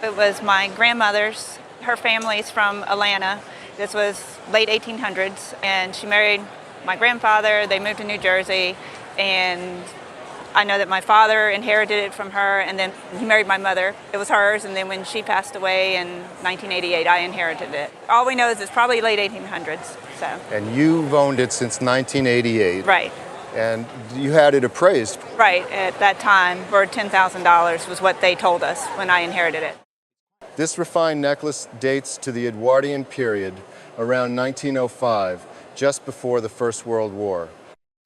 It was my grandmother's. Her family's from Atlanta. This was late 1800s, and she married my grandfather. They moved to New Jersey, and I know that my father inherited it from her, and then he married my mother. It was hers, and then when she passed away in 1988, I inherited it. All we know is it's probably late 1800s. So. And you've owned it since 1988. Right. And you had it appraised. Right, at that time, for $10,000 was what they told us when I inherited it. This refined necklace dates to the Edwardian period, around 1905, just before the First World War.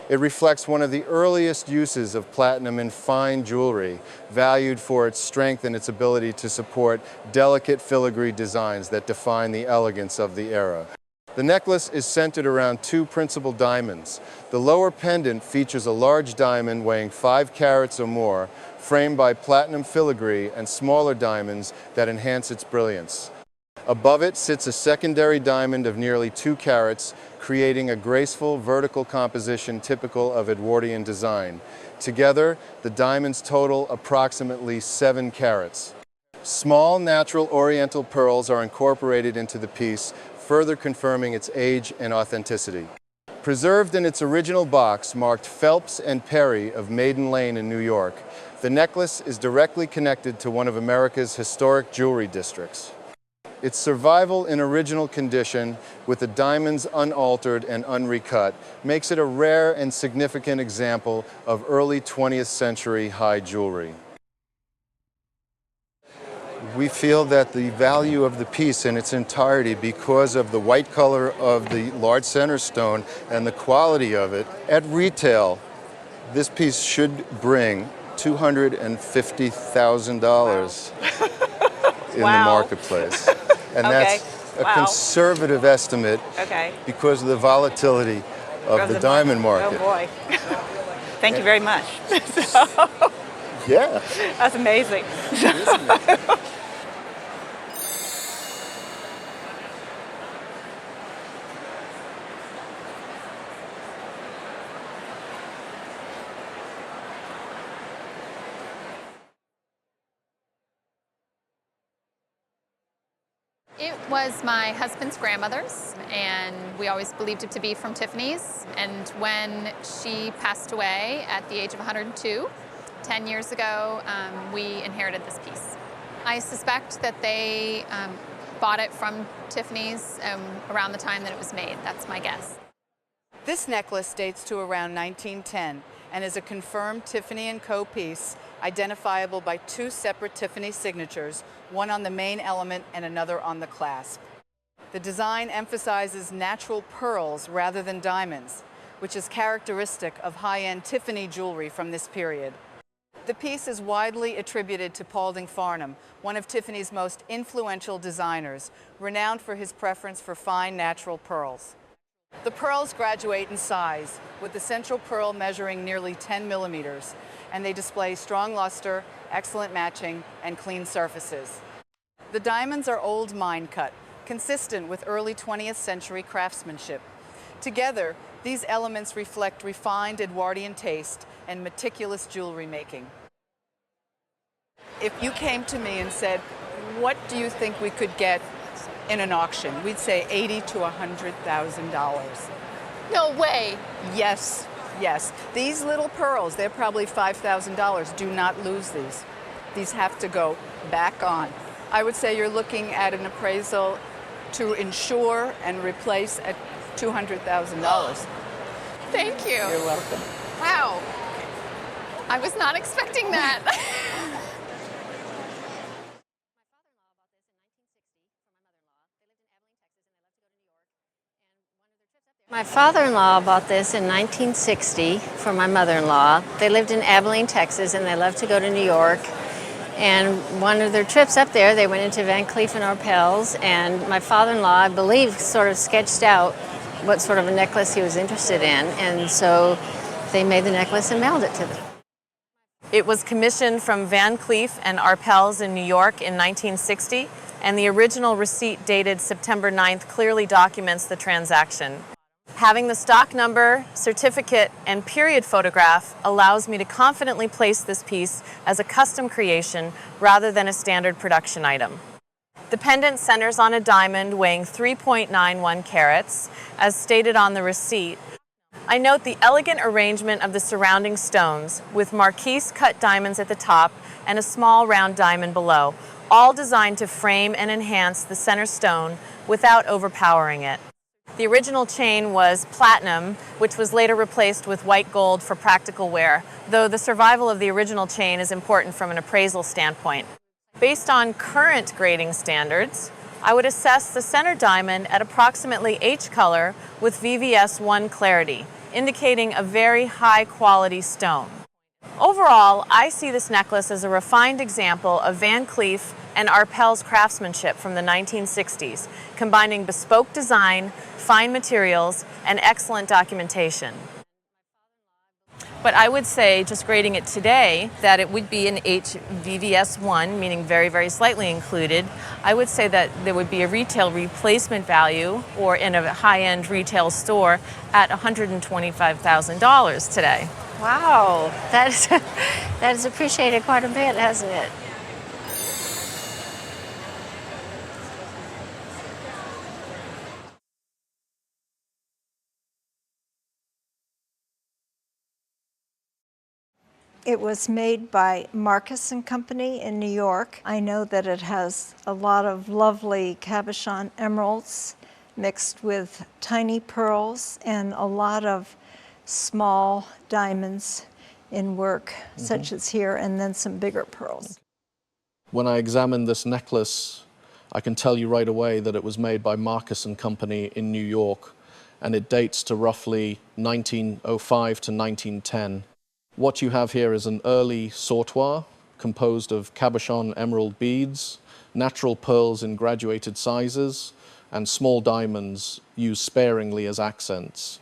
It reflects one of the earliest uses of platinum in fine jewelry, valued for its strength and its ability to support delicate filigree designs that define the elegance of the era. The necklace is centered around two principal diamonds. The lower pendant features a large diamond weighing 5 carats or more, framed by platinum filigree and smaller diamonds that enhance its brilliance. Above it sits a secondary diamond of nearly 2 carats, creating a graceful vertical composition typical of Edwardian design. Together, the diamonds total approximately 7 carats. Small natural oriental pearls are incorporated into the piece, further confirming its age and authenticity. Preserved in its original box marked Phelps and Perry of Maiden Lane in New York, the necklace is directly connected to one of America's historic jewelry districts. Its survival in original condition, with the diamonds unaltered and unrecut, makes it a rare and significant example of early 20th century high jewelry. We feel that the value of the piece in its entirety, because of the white color of the large center stone and the quality of it, at retail, this piece should bring $250,000 in the marketplace. And that's a conservative estimate because of the volatility of the diamond market. Oh boy. Thank you very much. Yeah. That's amazing. It was my husband's grandmother's, and we always believed it to be from Tiffany's. And when she passed away at the age of 102, 10 years ago, we inherited this piece. I suspect that they bought it from Tiffany's around the time that it was made. That's my guess. This necklace dates to around 1910 and is a confirmed Tiffany & Co. piece, identifiable by 2 separate Tiffany signatures, one on the main element and another on the clasp. The design emphasizes natural pearls rather than diamonds, which is characteristic of high-end Tiffany jewelry from this period. The piece is widely attributed to Paulding Farnham, one of Tiffany's most influential designers, renowned for his preference for fine natural pearls. The pearls graduate in size, with the central pearl measuring nearly 10 millimeters, and they display strong luster, excellent matching, and clean surfaces. The diamonds are old mine cut, consistent with early 20th century craftsmanship. Together, these elements reflect refined Edwardian taste and meticulous jewelry making. If you came to me and said, what do you think we could get in an auction? We'd say $80,000 to $100,000. No way. Yes, yes. These little pearls, they're probably $5,000. Do not lose these. These have to go back on. I would say you're looking at an appraisal to insure and replace at $200,000. Thank you. You're welcome. Wow. I was not expecting that. My father-in-law bought this in 1960 for my mother-in-law. They lived in Abilene, Texas, and they loved to go to New York. And one of their trips up there, they went into Van Cleef and Arpels, and my father-in-law, I believe, sort of sketched out what sort of a necklace he was interested in, and so they made the necklace and mailed it to them. It was commissioned from Van Cleef and Arpels in New York in 1960, and the original receipt dated September 9th clearly documents the transaction. Having the stock number, certificate, and period photograph allows me to confidently place this piece as a custom creation rather than a standard production item. The pendant centers on a diamond weighing 3.91 carats, as stated on the receipt. I note the elegant arrangement of the surrounding stones, with marquise cut diamonds at the top and a small round diamond below, all designed to frame and enhance the center stone without overpowering it. The original chain was platinum, which was later replaced with white gold for practical wear, though the survival of the original chain is important from an appraisal standpoint. Based on current grading standards, I would assess the center diamond at approximately H color with VVS 1 clarity, indicating a very high quality stone. Overall, I see this necklace as a refined example of Van Cleef and Arpels craftsmanship from the 1960s, combining bespoke design, fine materials, and excellent documentation. But I would say, just grading it today, that it would be an HVVS1, meaning very, very slightly included. I would say that there would be a retail replacement value, or in a high-end retail store, at $125,000 today. Wow, that is appreciated quite a bit, hasn't it? It was made by Marcus & Company in New York. I know that it has a lot of lovely cabochon emeralds mixed with tiny pearls and a lot of small diamonds in work, such as here, and then some bigger pearls. When I examined this necklace, I can tell you right away that it was made by Marcus & Company in New York, and it dates to roughly 1905 to 1910. What you have here is an early sautoir composed of cabochon emerald beads, natural pearls in graduated sizes, and small diamonds used sparingly as accents.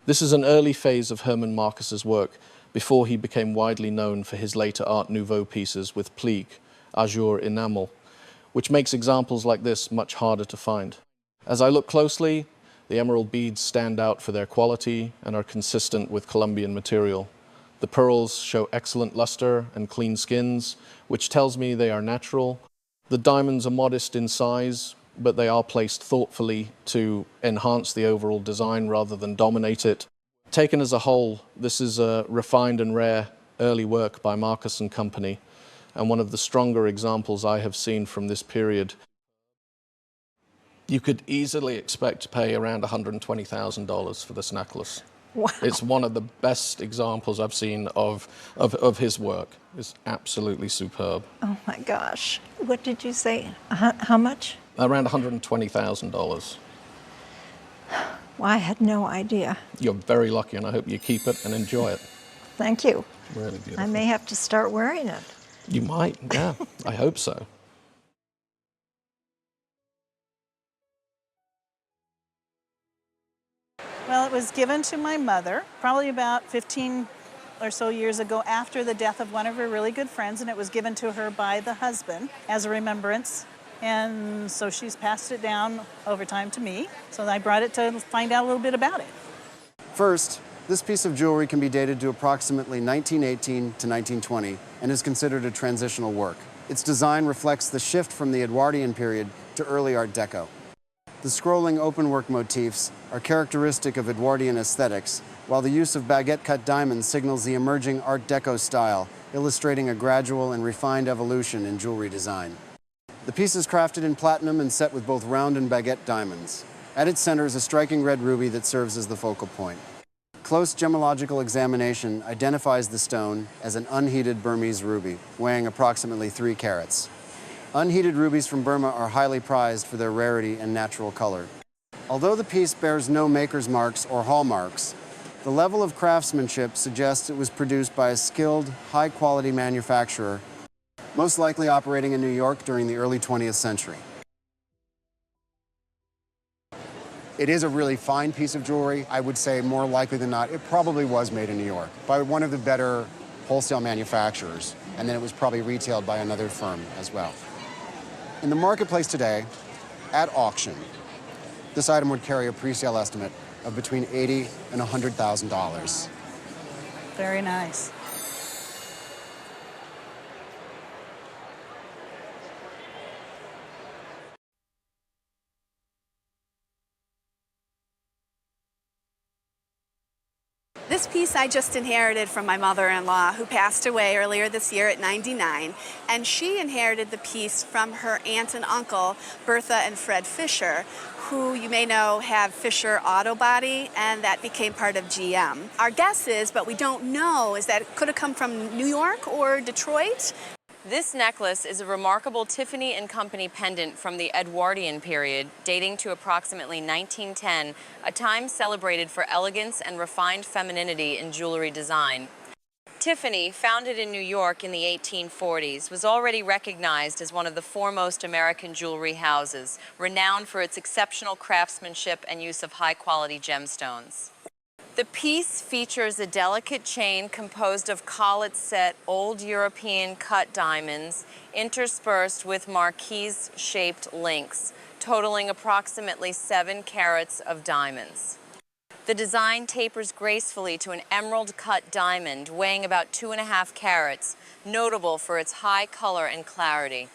This is an early phase of Herman Marcus's work before he became widely known for his later Art Nouveau pieces with plique, azure enamel, which makes examples like this much harder to find. As I look closely, the emerald beads stand out for their quality and are consistent with Colombian material. The pearls show excellent luster and clean skins, which tells me they are natural. The diamonds are modest in size, but they are placed thoughtfully to enhance the overall design rather than dominate it. Taken as a whole, this is a refined and rare early work by Marcus & Company, and one of the stronger examples I have seen from this period. You could easily expect to pay around $120,000 for this necklace. Wow. It's one of the best examples I've seen of his work. It's absolutely superb. Oh my gosh. What did you say? How much? Around $120,000. Well, I had no idea. You're very lucky, and I hope you keep it and enjoy it. Thank you. Really beautiful. I may have to start wearing it. You might, yeah. I hope so. Well, it was given to my mother probably about 15 or so years ago after the death of one of her really good friends, and it was given to her by the husband as a remembrance. And so she's passed it down over time to me. So I brought it to find out a little bit about it. First, this piece of jewelry can be dated to approximately 1918 to 1920 and is considered a transitional work. Its design reflects the shift from the Edwardian period to early Art Deco. The scrolling openwork motifs are characteristic of Edwardian aesthetics, while the use of baguette-cut diamonds signals the emerging Art Deco style, illustrating a gradual and refined evolution in jewelry design. The piece is crafted in platinum and set with both round and baguette diamonds. At its center is a striking red ruby that serves as the focal point. Close gemological examination identifies the stone as an unheated Burmese ruby, weighing approximately 3 carats. Unheated rubies from Burma are highly prized for their rarity and natural color. Although the piece bears no maker's marks or hallmarks, the level of craftsmanship suggests it was produced by a skilled, high-quality manufacturer, most likely operating in New York during the early 20th century. It is a really fine piece of jewelry. I would say more likely than not, it probably was made in New York by one of the better wholesale manufacturers, and then it was probably retailed by another firm as well. In the marketplace today, at auction, this item would carry a pre-sale estimate of between $80,000 and $100,000. Very nice. This piece I just inherited from my mother-in-law, who passed away earlier this year at 99, and she inherited the piece from her aunt and uncle, Bertha and Fred Fisher, who you may know have Fisher Auto Body, and that became part of GM. Our guess is, but we don't know, is that it could have come from New York or Detroit. This necklace is a remarkable Tiffany & Company pendant from the Edwardian period, dating to approximately 1910, a time celebrated for elegance and refined femininity in jewelry design. Tiffany, founded in New York in the 1840s, was already recognized as one of the foremost American jewelry houses, renowned for its exceptional craftsmanship and use of high-quality gemstones. The piece features a delicate chain composed of collet-set old European cut diamonds interspersed with marquise-shaped links, totaling approximately 7 carats of diamonds. The design tapers gracefully to an emerald-cut diamond weighing about 2.5 carats, notable for its high color and clarity.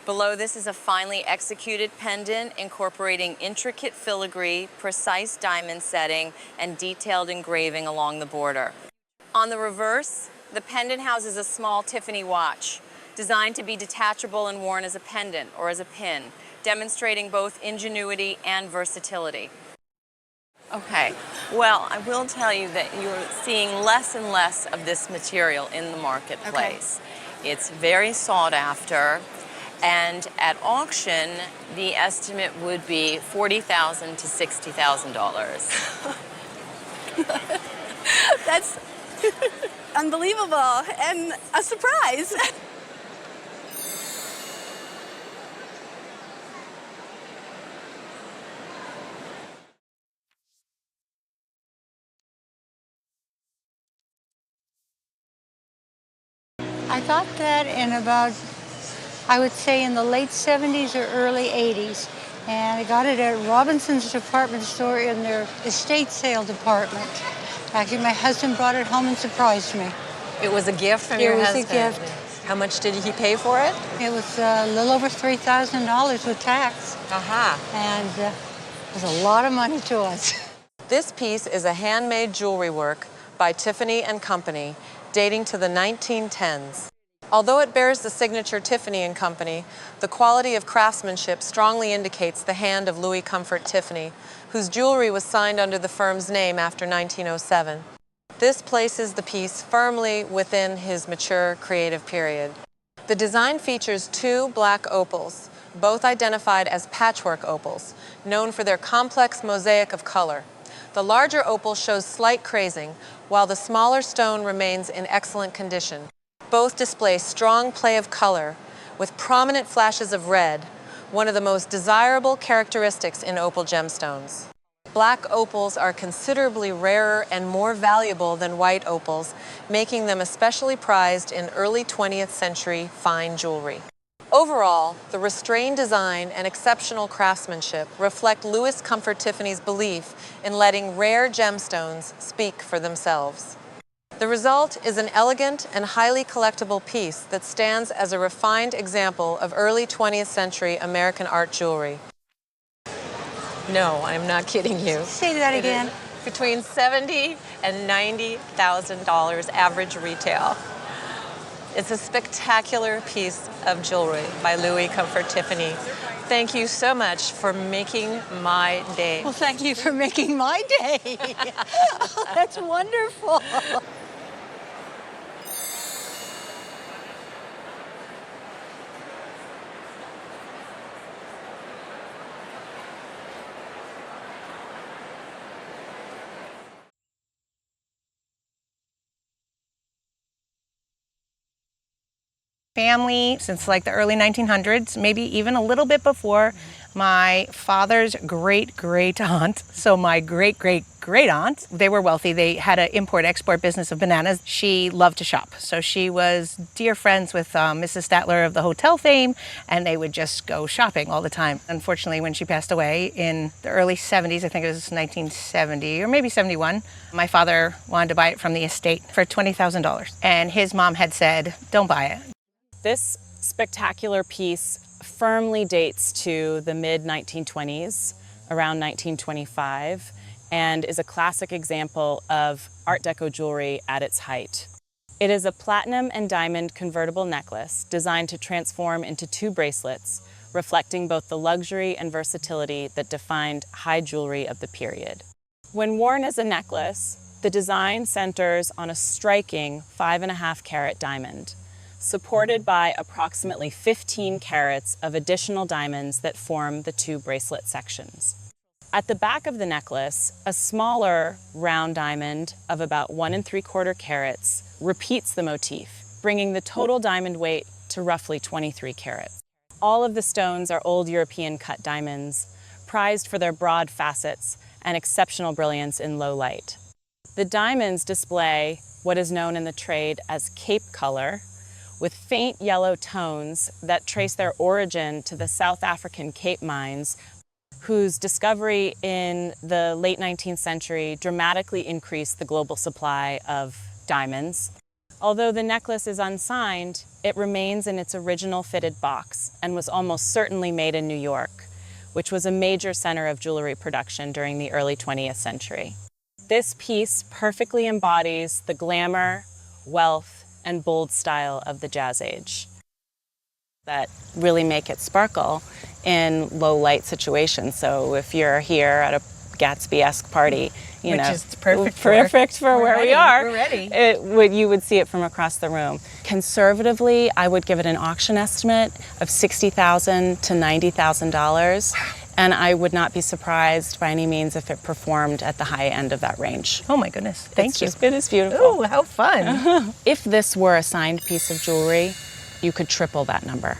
Below this is a finely executed pendant incorporating intricate filigree, precise diamond setting, and detailed engraving along the border. On the reverse, the pendant houses a small Tiffany watch, designed to be detachable and worn as a pendant or as a pin, demonstrating both ingenuity and versatility. Okay, well, I will tell you that you're seeing less and less of this material in the marketplace. Okay. It's very sought after. And at auction, the estimate would be $40,000 to $60,000. That's unbelievable and a surprise. I got that in about, I would say in the late 70s or early 80s. And I got it at Robinson's department store in their estate sale department. Actually, my husband brought it home and surprised me. It was a gift from your husband? It was a gift. How much did he pay for it? It was a little over $3,000 with tax. Aha. And it was a lot of money to us. This piece is a handmade jewelry work by Tiffany & Company, dating to the 1910s. Although it bears the signature Tiffany & Company, the quality of craftsmanship strongly indicates the hand of Louis Comfort Tiffany, whose jewelry was signed under the firm's name after 1907. This places the piece firmly within his mature creative period. The design features 2 black opals, both identified as patchwork opals, known for their complex mosaic of color. The larger opal shows slight crazing, while the smaller stone remains in excellent condition. Both display strong play of color, with prominent flashes of red, one of the most desirable characteristics in opal gemstones. Black opals are considerably rarer and more valuable than white opals, making them especially prized in early 20th century fine jewelry. Overall, the restrained design and exceptional craftsmanship reflect Louis Comfort Tiffany's belief in letting rare gemstones speak for themselves. The result is an elegant and highly collectible piece that stands as a refined example of early 20th century American art jewelry. No, I'm not kidding you. Say that again. Between $70,000 and $90,000 average retail. It's a spectacular piece of jewelry by Louis Comfort Tiffany. Thank you so much for making my day. Well, thank you for making my day. Oh, that's wonderful. Family since like the early 1900s, maybe even a little bit before. My father's great-great aunt, so my great-great-great aunt, they were wealthy. They had an import-export business of bananas. She loved to shop, so she was dear friends with Mrs. Statler of the hotel fame, and they would just go shopping all the time. Unfortunately, when she passed away in the early 70s, I think it was 1970 or maybe 71, my father wanted to buy it from the estate for $20,000, and his mom had said, don't buy it. This spectacular piece firmly dates to the mid-1920s, around 1925, and is a classic example of Art Deco jewelry at its height. It is a platinum and diamond convertible necklace designed to transform into 2 bracelets, reflecting both the luxury and versatility that defined high jewelry of the period. When worn as a necklace, the design centers on a striking 5.5 carat diamond, supported by approximately 15 carats of additional diamonds that form the 2 bracelet sections. At the back of the necklace, a smaller round diamond of about 1 3/4 carats repeats the motif, bringing the total diamond weight to roughly 23 carats. All of the stones are old European cut diamonds, prized for their broad facets and exceptional brilliance in low light. The diamonds display what is known in the trade as cape color, with faint yellow tones that trace their origin to the South African Cape mines, whose discovery in the late 19th century dramatically increased the global supply of diamonds. Although the necklace is unsigned, it remains in its original fitted box and was almost certainly made in New York, which was a major center of jewelry production during the early 20th century. This piece perfectly embodies the glamour, wealth, and bold style of the Jazz Age that really make it sparkle in low light situations. So if you're here at a Gatsby-esque party, you know, Which is perfect for where we are. We're ready. You would see it from across the room. Conservatively, I would give it an auction estimate of $60,000 to $90,000. And I would not be surprised by any means if it performed at the high end of that range. Oh my goodness, thank you. It is beautiful. Oh, how fun. If this were a signed piece of jewelry, you could triple that number.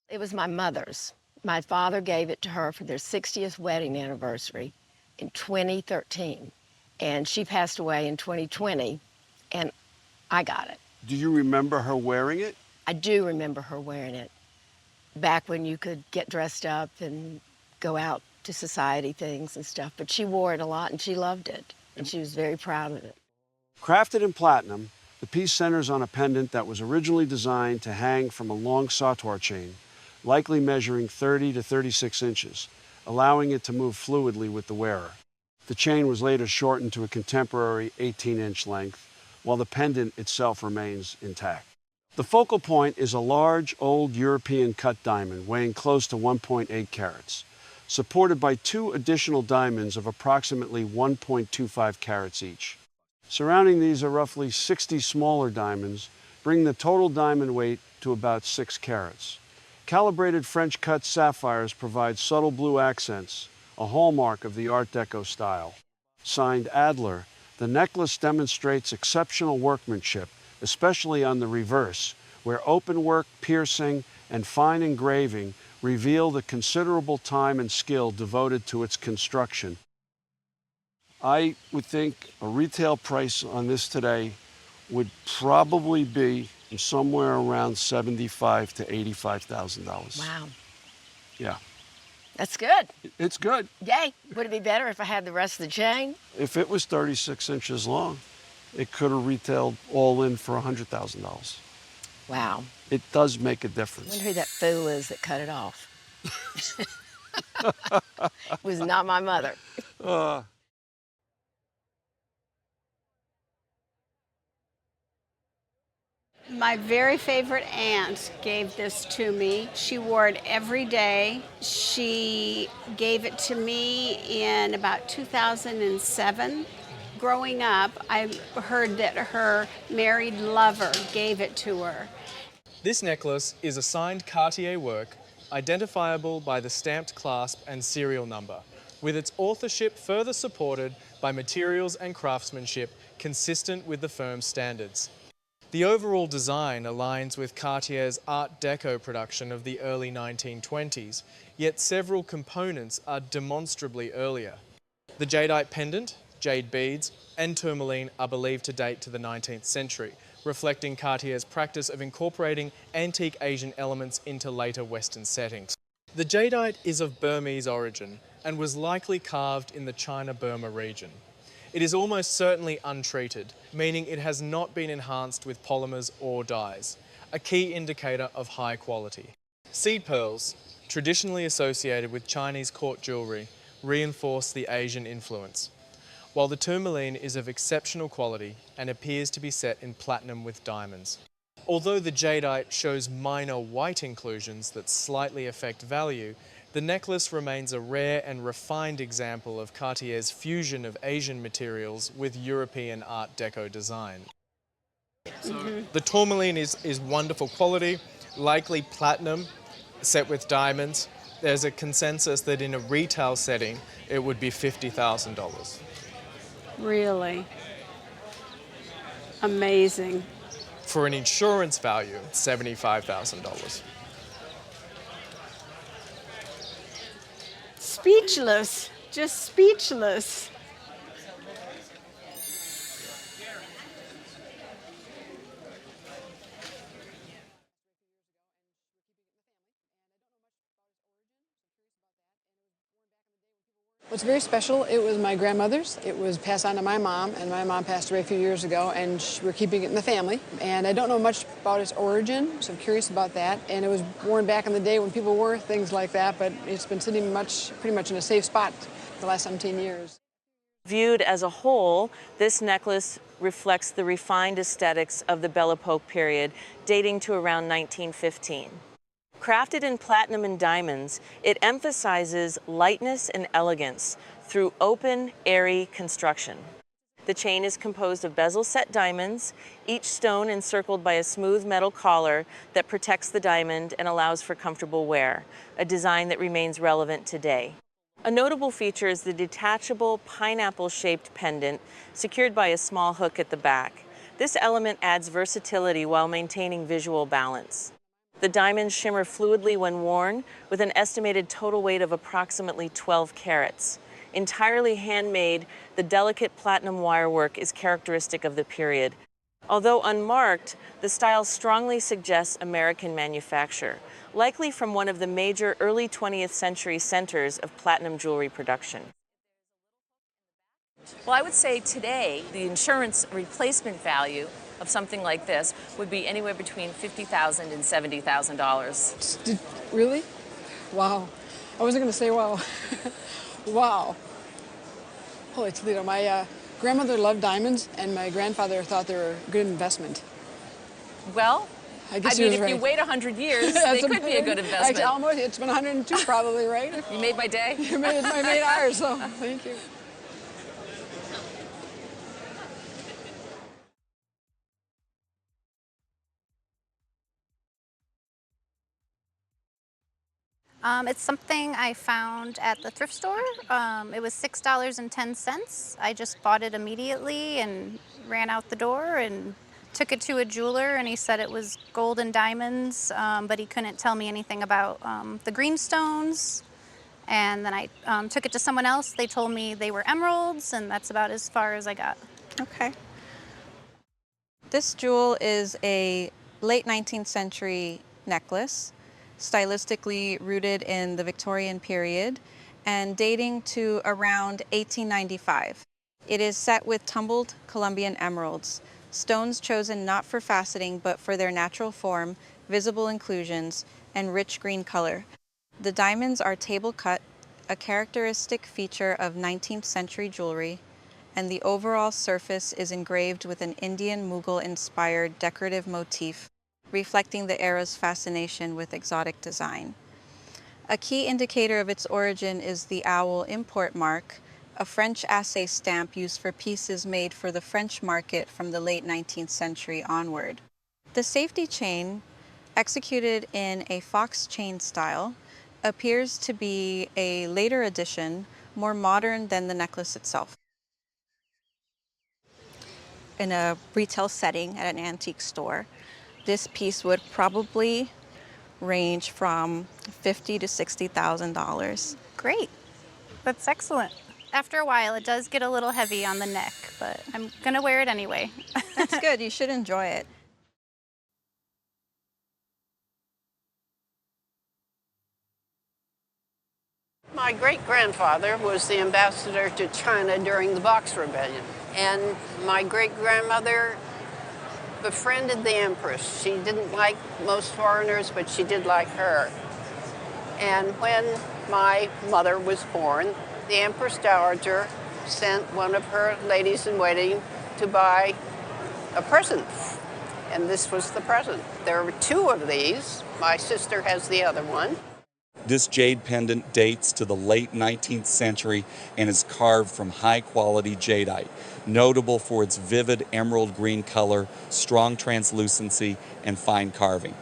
It was my mother's. My father gave it to her for their 60th wedding anniversary in 2013. And she passed away in 2020, and I got it. Do you remember her wearing it? I do remember her wearing it. Back when you could get dressed up and go out to society things and stuff. But she wore it a lot and she loved it. And she was very proud of it. Crafted in platinum, the piece centers on a pendant that was originally designed to hang from a long sautoir chain, likely measuring 30 to 36 inches, allowing it to move fluidly with the wearer. The chain was later shortened to a contemporary 18-inch length, while the pendant itself remains intact. The focal point is a large, old European cut diamond weighing close to 1.8 carats, supported by 2 additional diamonds of approximately 1.25 carats each. Surrounding these are roughly 60 smaller diamonds, bringing the total diamond weight to about 6 carats. Calibrated French-cut sapphires provide subtle blue accents, a hallmark of the Art Deco style. Signed Adler, the necklace demonstrates exceptional workmanship, especially on the reverse, where open work, piercing, and fine engraving reveal the considerable time and skill devoted to its construction. I would think a retail price on this today would probably be somewhere around $75,000 to $85,000. Wow. Yeah. That's good. It's good. Yay. Would it be better if I had the rest of the chain? If it was 36 inches long, it could have retailed all in for $100,000. Wow. It does make a I difference. wonder who that fool is that cut it off. It was not my mother. My very favorite aunt gave this to me. She wore it every day. She gave it to me in about 2007. Growing up, I heard that her married lover gave it to her. This necklace is a signed Cartier work, identifiable by the stamped clasp and serial number, with its authorship further supported by materials and craftsmanship consistent with the firm's standards. The overall design aligns with Cartier's Art Deco production of the early 1920s, yet several components are demonstrably earlier. The jadeite pendant, jade beads, and tourmaline are believed to date to the 19th century, reflecting Cartier's practice of incorporating antique Asian elements into later Western settings. The jadeite is of Burmese origin and was likely carved in the China-Burma region. It is almost certainly untreated, meaning it has not been enhanced with polymers or dyes, a key indicator of high quality. Seed pearls, traditionally associated with Chinese court jewellery, reinforce the Asian influence, while the tourmaline is of exceptional quality and appears to be set in platinum with diamonds. Although the jadeite shows minor white inclusions that slightly affect value, the necklace remains a rare and refined example of Cartier's fusion of Asian materials with European Art Deco design. The tourmaline is wonderful quality, likely platinum, set with diamonds. There's a consensus that in a retail setting, it would be $50,000. Really? Amazing. For an insurance value, $75,000. Speechless, just speechless. What's very special, it was my grandmother's. It was passed on to my mom, and my mom passed away a few years ago, and we're keeping it in the family. And I don't know much about its origin, so I'm curious about that. And it was worn back in the day when people wore things like that, but it's been sitting pretty much in a safe spot the last 17 years. Viewed as a whole, this necklace reflects the refined aesthetics of the Belle Epoque period, dating to around 1915. Crafted in platinum and diamonds, it emphasizes lightness and elegance through open, airy construction. The chain is composed of bezel-set diamonds, each stone encircled by a smooth metal collar that protects the diamond and allows for comfortable wear, a design that remains relevant today. A notable feature is the detachable pineapple-shaped pendant secured by a small hook at the back. This element adds versatility while maintaining visual balance. The diamonds shimmer fluidly when worn, with an estimated total weight of approximately 12 carats. Entirely handmade, the delicate platinum wirework is characteristic of the period. Although unmarked, the style strongly suggests American manufacture, likely from one of the major early 20th century centers of platinum jewelry production. Well, I would say today, the insurance replacement value of something like this would be anywhere between $50,000 and $70,000. Really? Wow. I wasn't going to say wow. Wow. Holy Toledo. My grandmother loved diamonds, and my grandfather thought they were a good investment. Well, I guess mean, he was right. If you wait 100 years, they could be a good investment. Almost, it's been 102 probably, right? You made my day. You made ours, so thank you. It's something I found at the thrift store. It was $6.10. I just bought it immediately and ran out the door and took it to a jeweler, and he said it was gold and diamonds, but he couldn't tell me anything about the green stones. And then I took it to someone else. They told me they were emeralds, and that's about as far as I got. Okay. This jewel is a late 19th century necklace, stylistically rooted in the Victorian period and dating to around 1895. It is set with tumbled Colombian emeralds, stones chosen not for faceting but for their natural form, visible inclusions, and rich green color. The diamonds are table cut, a characteristic feature of 19th century jewelry, and the overall surface is engraved with an Indian Mughal-inspired decorative motif, reflecting the era's fascination with exotic design. A key indicator of its origin is the owl import mark, a French assay stamp used for pieces made for the French market from the late 19th century onward. The safety chain, executed in a fox chain style, appears to be a later addition, more modern than the necklace itself. in a retail setting at an antique store, this piece would probably range from $50,000 to $60,000. Great. That's excellent. After a while, it does get a little heavy on the neck, but I'm gonna wear it anyway. That's good. You should enjoy it. My great-grandfather was the ambassador to China during the Box Rebellion, and my great-grandmother befriended the Empress. She didn't like most foreigners, but she did like her. And when my mother was born, the Empress Dowager sent one of her ladies-in-waiting to buy a present, and this was the present. There were two of these. My sister has the other one. This jade pendant dates to the late 19th century and is carved from high-quality jadeite, notable for its vivid emerald green color, strong translucency, and fine carving.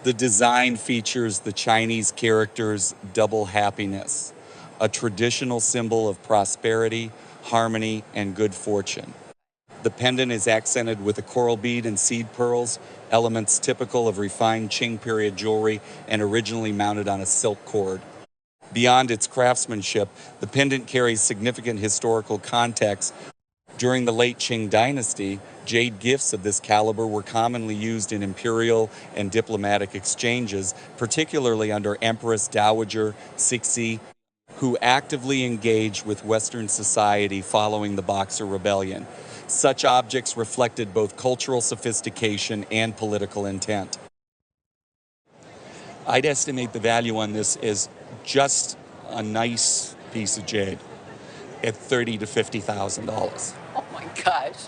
The design features the Chinese characters double happiness, a traditional symbol of prosperity, harmony, and good fortune. The pendant is accented with a coral bead and seed pearls, elements typical of refined Qing period jewelry and originally mounted on a silk cord. Beyond its craftsmanship, the pendant carries significant historical context. During the late Qing dynasty, jade gifts of this caliber were commonly used in imperial and diplomatic exchanges, particularly under Empress Dowager Cixi, who actively engaged with Western society following the Boxer Rebellion. Such objects reflected both cultural sophistication and political intent. I'd estimate the value on this as just a nice piece of jade at $30,000 to $50,000. Oh my gosh,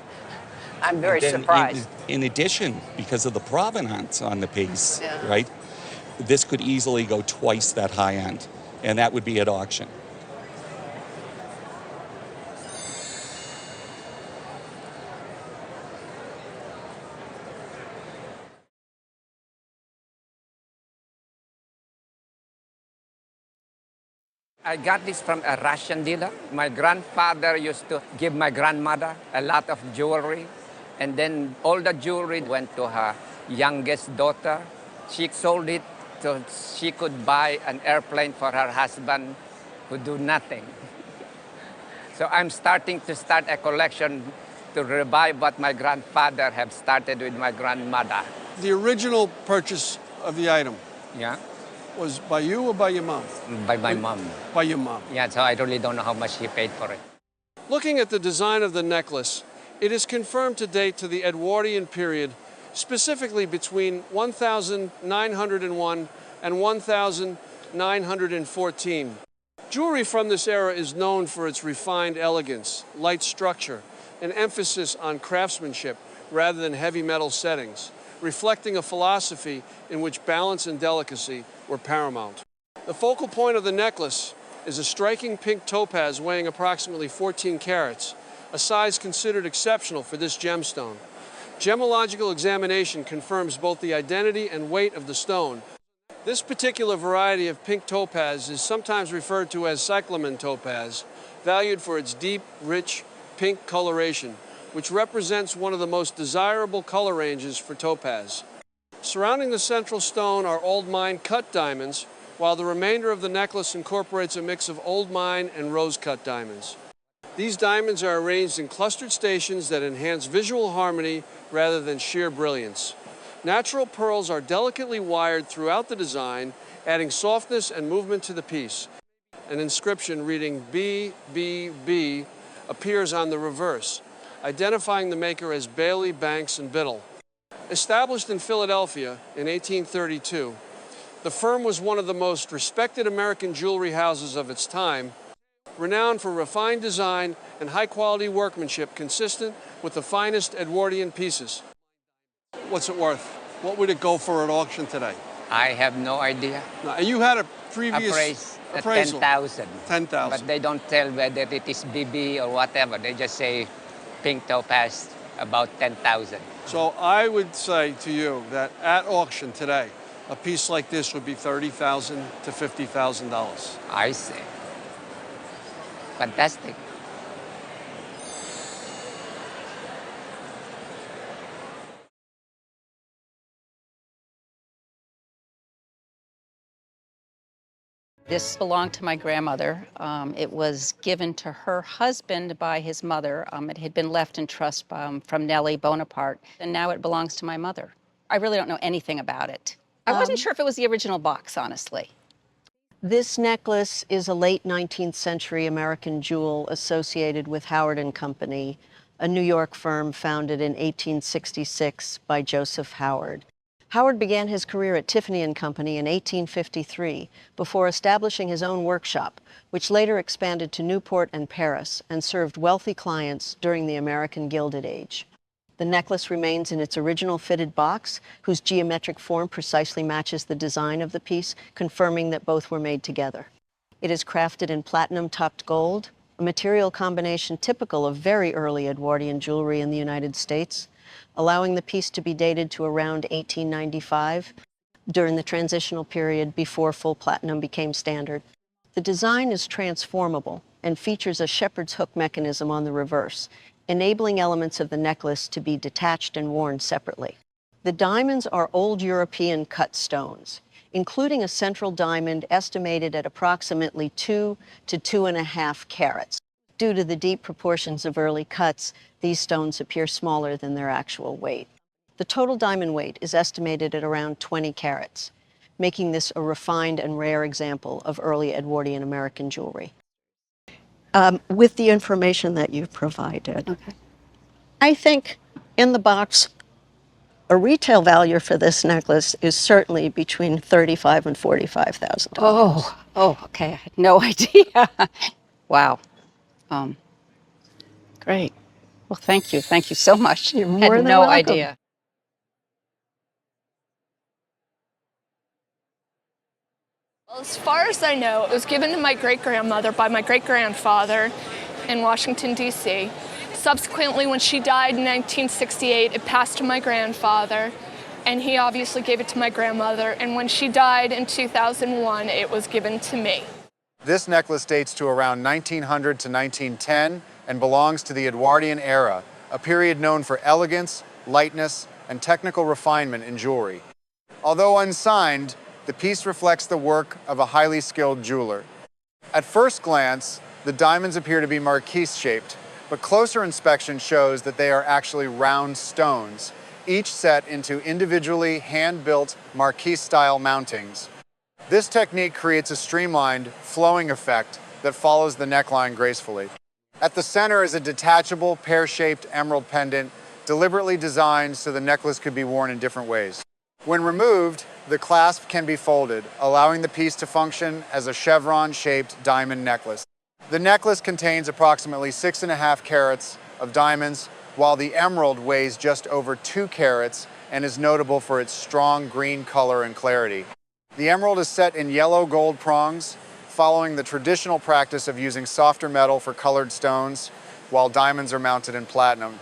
I'm very surprised. In addition, because of the provenance on the piece, right, this could easily go twice that high end, and that would be at auction. I got this from a Russian dealer. My grandfather used to give my grandmother a lot of jewelry. And then all the jewelry went to her youngest daughter. She sold it so she could buy an airplane for her husband who do nothing. So I'm starting to start a collection to revive what my grandfather have started with my grandmother. The original purchase of the item. Yeah. Was by you or by your mom? By my mom. By your mom. Yeah, so I really don't know how much she paid for it. Looking at the design of the necklace, it is confirmed to date to the Edwardian period, specifically between 1901 and 1914. Jewelry from this era is known for its refined elegance, light structure, and emphasis on craftsmanship rather than heavy metal settings, reflecting a philosophy in which balance and delicacy were paramount. The focal point of the necklace is a striking pink topaz weighing approximately 14 carats, a size considered exceptional for this gemstone. Gemological examination confirms both the identity and weight of the stone. This particular variety of pink topaz is sometimes referred to as cyclamen topaz, valued for its deep, rich, pink coloration, which represents one of the most desirable color ranges for topaz. Surrounding the central stone are old mine cut diamonds, while the remainder of the necklace incorporates a mix of old mine and rose cut diamonds. These diamonds are arranged in clustered stations that enhance visual harmony rather than sheer brilliance. Natural pearls are delicately wired throughout the design, adding softness and movement to the piece. An inscription reading BBB appears on the reverse, identifying the maker as Bailey, Banks and Biddle. Established in Philadelphia in 1832, the firm was one of the most respected American jewelry houses of its time, renowned for refined design and high-quality workmanship consistent with the finest Edwardian pieces. What's it worth? What would it go for at auction today? I have no idea. No, you had a previous appraisal. 10,000. 10,000. But they don't tell whether it is BB or whatever. They just say pink topaz, about 10,000. So I would say to you that at auction today, a piece like this would be $30,000 to $50,000. I see. Fantastic. This belonged to my grandmother. It was given to her husband by his mother. It had been left in trust from Nellie Bonaparte, and now it belongs to my mother. I really don't know anything about it. I wasn't sure if it was the original box, honestly. This necklace is a late 19th century American jewel associated with Howard and Company, a New York firm founded in 1866 by Joseph Howard. Howard began his career at Tiffany and Company in 1853 before establishing his own workshop, which later expanded to Newport and Paris and served wealthy clients during the American Gilded Age. The necklace remains in its original fitted box, whose geometric form precisely matches the design of the piece, confirming that both were made together. It is crafted in platinum-topped gold, a material combination typical of very early Edwardian jewelry in the United States, allowing the piece to be dated to around 1895, during the transitional period before full platinum became standard. The design is transformable and features a shepherd's hook mechanism on the reverse, enabling elements of the necklace to be detached and worn separately. The diamonds are old European cut stones, including a central diamond estimated at approximately 2 to 2.5 carats. Due to the deep proportions of early cuts, these stones appear smaller than their actual weight. The total diamond weight is estimated at around 20 carats, making this a refined and rare example of early Edwardian American jewelry. With the information that you've provided, I think in the box, a retail value for this necklace is certainly between $35,000 and $45,000. Okay, I had no idea. Wow. Great. Well, thank you. Thank you so much. You're more Had than no welcome. idea. Well, as far as I know, it was given to my great-grandmother by my great-grandfather in Washington, D.C. Subsequently, when she died in 1968, it passed to my grandfather, and he obviously gave it to my grandmother. And when she died in 2001, it was given to me. This necklace dates to around 1900 to 1910 and belongs to the Edwardian era, a period known for elegance, lightness, and technical refinement in jewelry. Although unsigned, the piece reflects the work of a highly skilled jeweler. At first glance, the diamonds appear to be marquise-shaped, but closer inspection shows that they are actually round stones, each set into individually hand-built marquise-style mountings. This technique creates a streamlined, flowing effect that follows the neckline gracefully. At the center is a detachable, pear-shaped emerald pendant, deliberately designed so the necklace could be worn in different ways. When removed, the clasp can be folded, allowing the piece to function as a chevron-shaped diamond necklace. The necklace contains approximately 6.5 carats of diamonds, while the emerald weighs just over 2 carats and is notable for its strong green color and clarity. The emerald is set in yellow gold prongs, following the traditional practice of using softer metal for colored stones, while diamonds are mounted in platinum.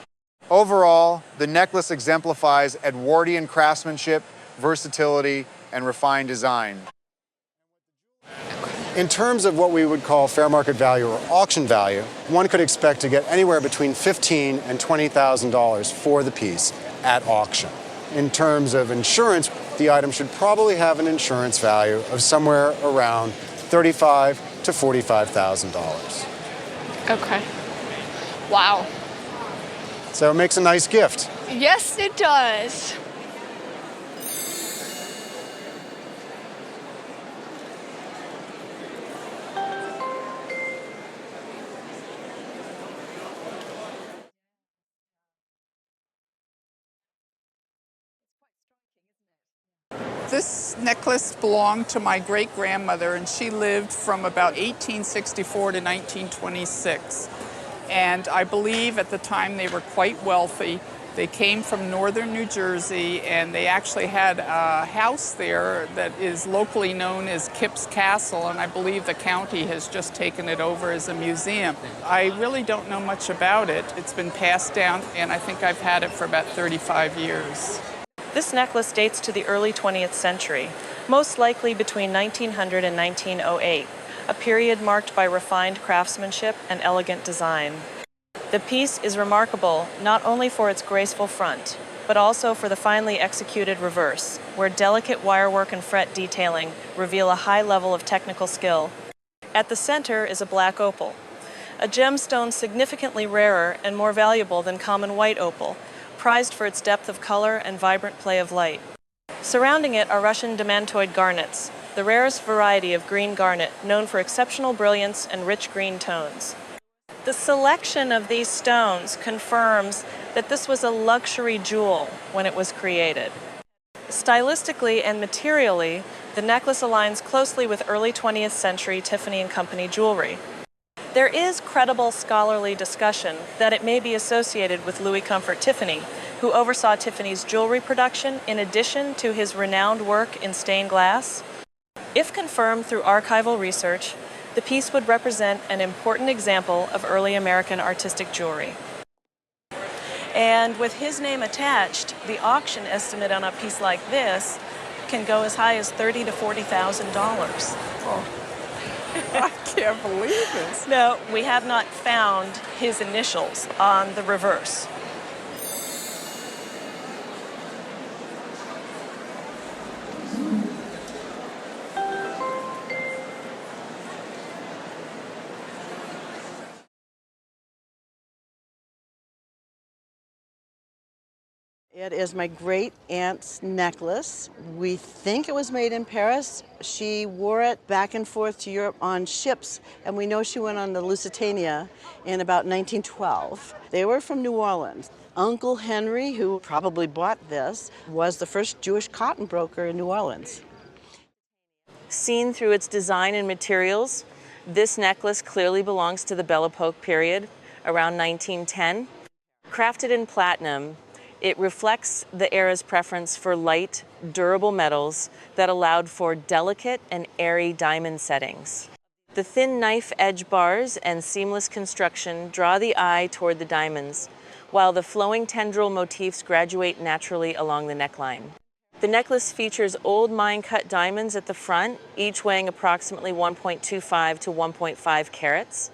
Overall, the necklace exemplifies Edwardian craftsmanship, versatility, and refined design. In terms of what we would call fair market value or auction value, one could expect to get anywhere between $15,000 and $20,000 for the piece at auction. In terms of insurance, the item should probably have an insurance value of somewhere around $35,000 to $45,000. Okay. Wow. So it makes a nice gift. Yes, it does. This necklace belonged to my great-grandmother, and she lived from about 1864 to 1926. And I believe at the time they were quite wealthy. They came from northern New Jersey, and they actually had a house there that is locally known as Kip's Castle, and I believe the county has just taken it over as a museum. I really don't know much about it. It's been passed down, and I think I've had it for about 35 years. This necklace dates to the early 20th century, most likely between 1900 and 1908, a period marked by refined craftsmanship and elegant design. The piece is remarkable not only for its graceful front, but also for the finely executed reverse, where delicate wirework and fret detailing reveal a high level of technical skill. At the center is a black opal, a gemstone significantly rarer and more valuable than common white opal, prized for its depth of color and vibrant play of light. Surrounding it are Russian demantoid garnets, the rarest variety of green garnet, known for exceptional brilliance and rich green tones. The selection of these stones confirms that this was a luxury jewel when it was created. Stylistically and materially, the necklace aligns closely with early 20th century Tiffany & Company jewelry. There is credible scholarly discussion that it may be associated with Louis Comfort Tiffany, who oversaw Tiffany's jewelry production in addition to his renowned work in stained glass. If confirmed through archival research, the piece would represent an important example of early American artistic jewelry. And with his name attached, the auction estimate on a piece like this can go as high as $30,000 to $40,000. Oh. I can't believe this. No, we have not found his initials on the reverse. It is my great aunt's necklace. We think it was made in Paris. She wore it back and forth to Europe on ships, and we know she went on the Lusitania in about 1912. They were from New Orleans. Uncle Henry, who probably bought this, was the first Jewish cotton broker in New Orleans. Seen through its design and materials, this necklace clearly belongs to the Belle Epoque period, around 1910. Crafted in platinum, it reflects the era's preference for light, durable metals that allowed for delicate and airy diamond settings. The thin knife edge bars and seamless construction draw the eye toward the diamonds, while the flowing tendril motifs graduate naturally along the neckline. The necklace features old mine-cut diamonds at the front, each weighing approximately 1.25 to 1.5 carats.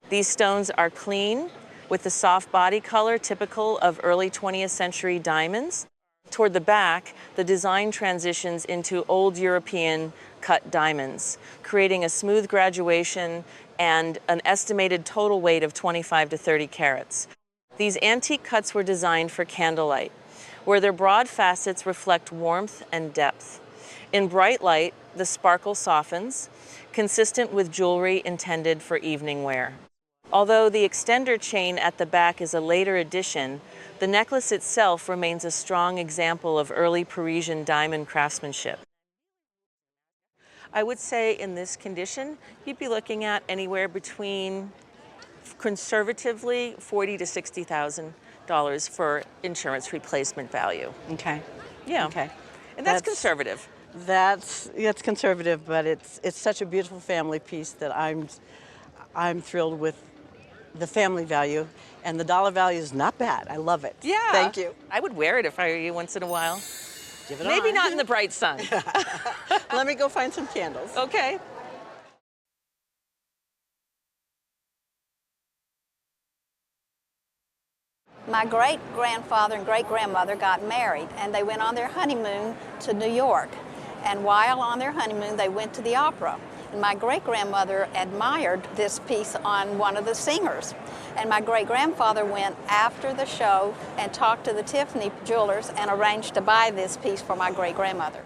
These stones are clean, with the soft body color typical of early 20th century diamonds. Toward the back, the design transitions into old European cut diamonds, creating a smooth graduation and an estimated total weight of 25 to 30 carats. These antique cuts were designed for candlelight, where their broad facets reflect warmth and depth. In bright light, the sparkle softens, consistent with jewelry intended for evening wear. Although the extender chain at the back is a later addition, the necklace itself remains a strong example of early Parisian diamond craftsmanship. I would say in this condition, you'd be looking at anywhere between, conservatively, $40,000 to $60,000 for insurance replacement value. Okay. Yeah. Okay. And that's conservative. That's conservative, but it's such a beautiful family piece that I'm thrilled with the family value, and the dollar value is not bad. I love it. Yeah. Thank you. I would wear it if I were you once in a while. Give it Maybe on. not in the bright sun. Let me go find some candles. Okay. My great-grandfather and great-grandmother got married, and they went on their honeymoon to New York. And while on their honeymoon, they went to the opera. And my great-grandmother admired this piece on one of the singers. And my great-grandfather went after the show and talked to the Tiffany jewelers and arranged to buy this piece for my great-grandmother.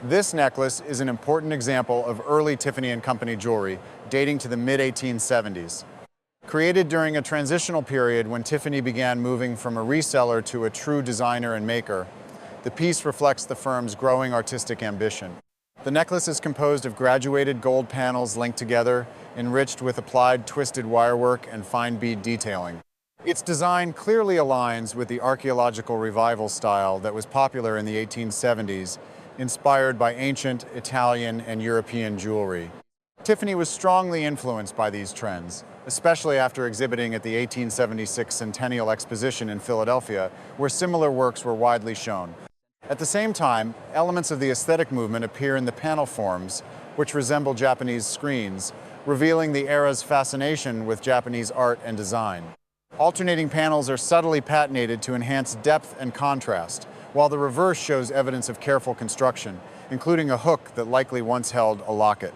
This necklace is an important example of early Tiffany & Company jewelry dating to the mid-1870s. Created during a transitional period when Tiffany began moving from a reseller to a true designer and maker, the piece reflects the firm's growing artistic ambition. The necklace is composed of graduated gold panels linked together, enriched with applied twisted wirework and fine bead detailing. Its design clearly aligns with the archaeological revival style that was popular in the 1870s, inspired by ancient Italian and European jewelry. Tiffany was strongly influenced by these trends, especially after exhibiting at the 1876 Centennial Exposition in Philadelphia, where similar works were widely shown. At the same time, elements of the aesthetic movement appear in the panel forms, which resemble Japanese screens, revealing the era's fascination with Japanese art and design. Alternating panels are subtly patinated to enhance depth and contrast, while the reverse shows evidence of careful construction, including a hook that likely once held a locket.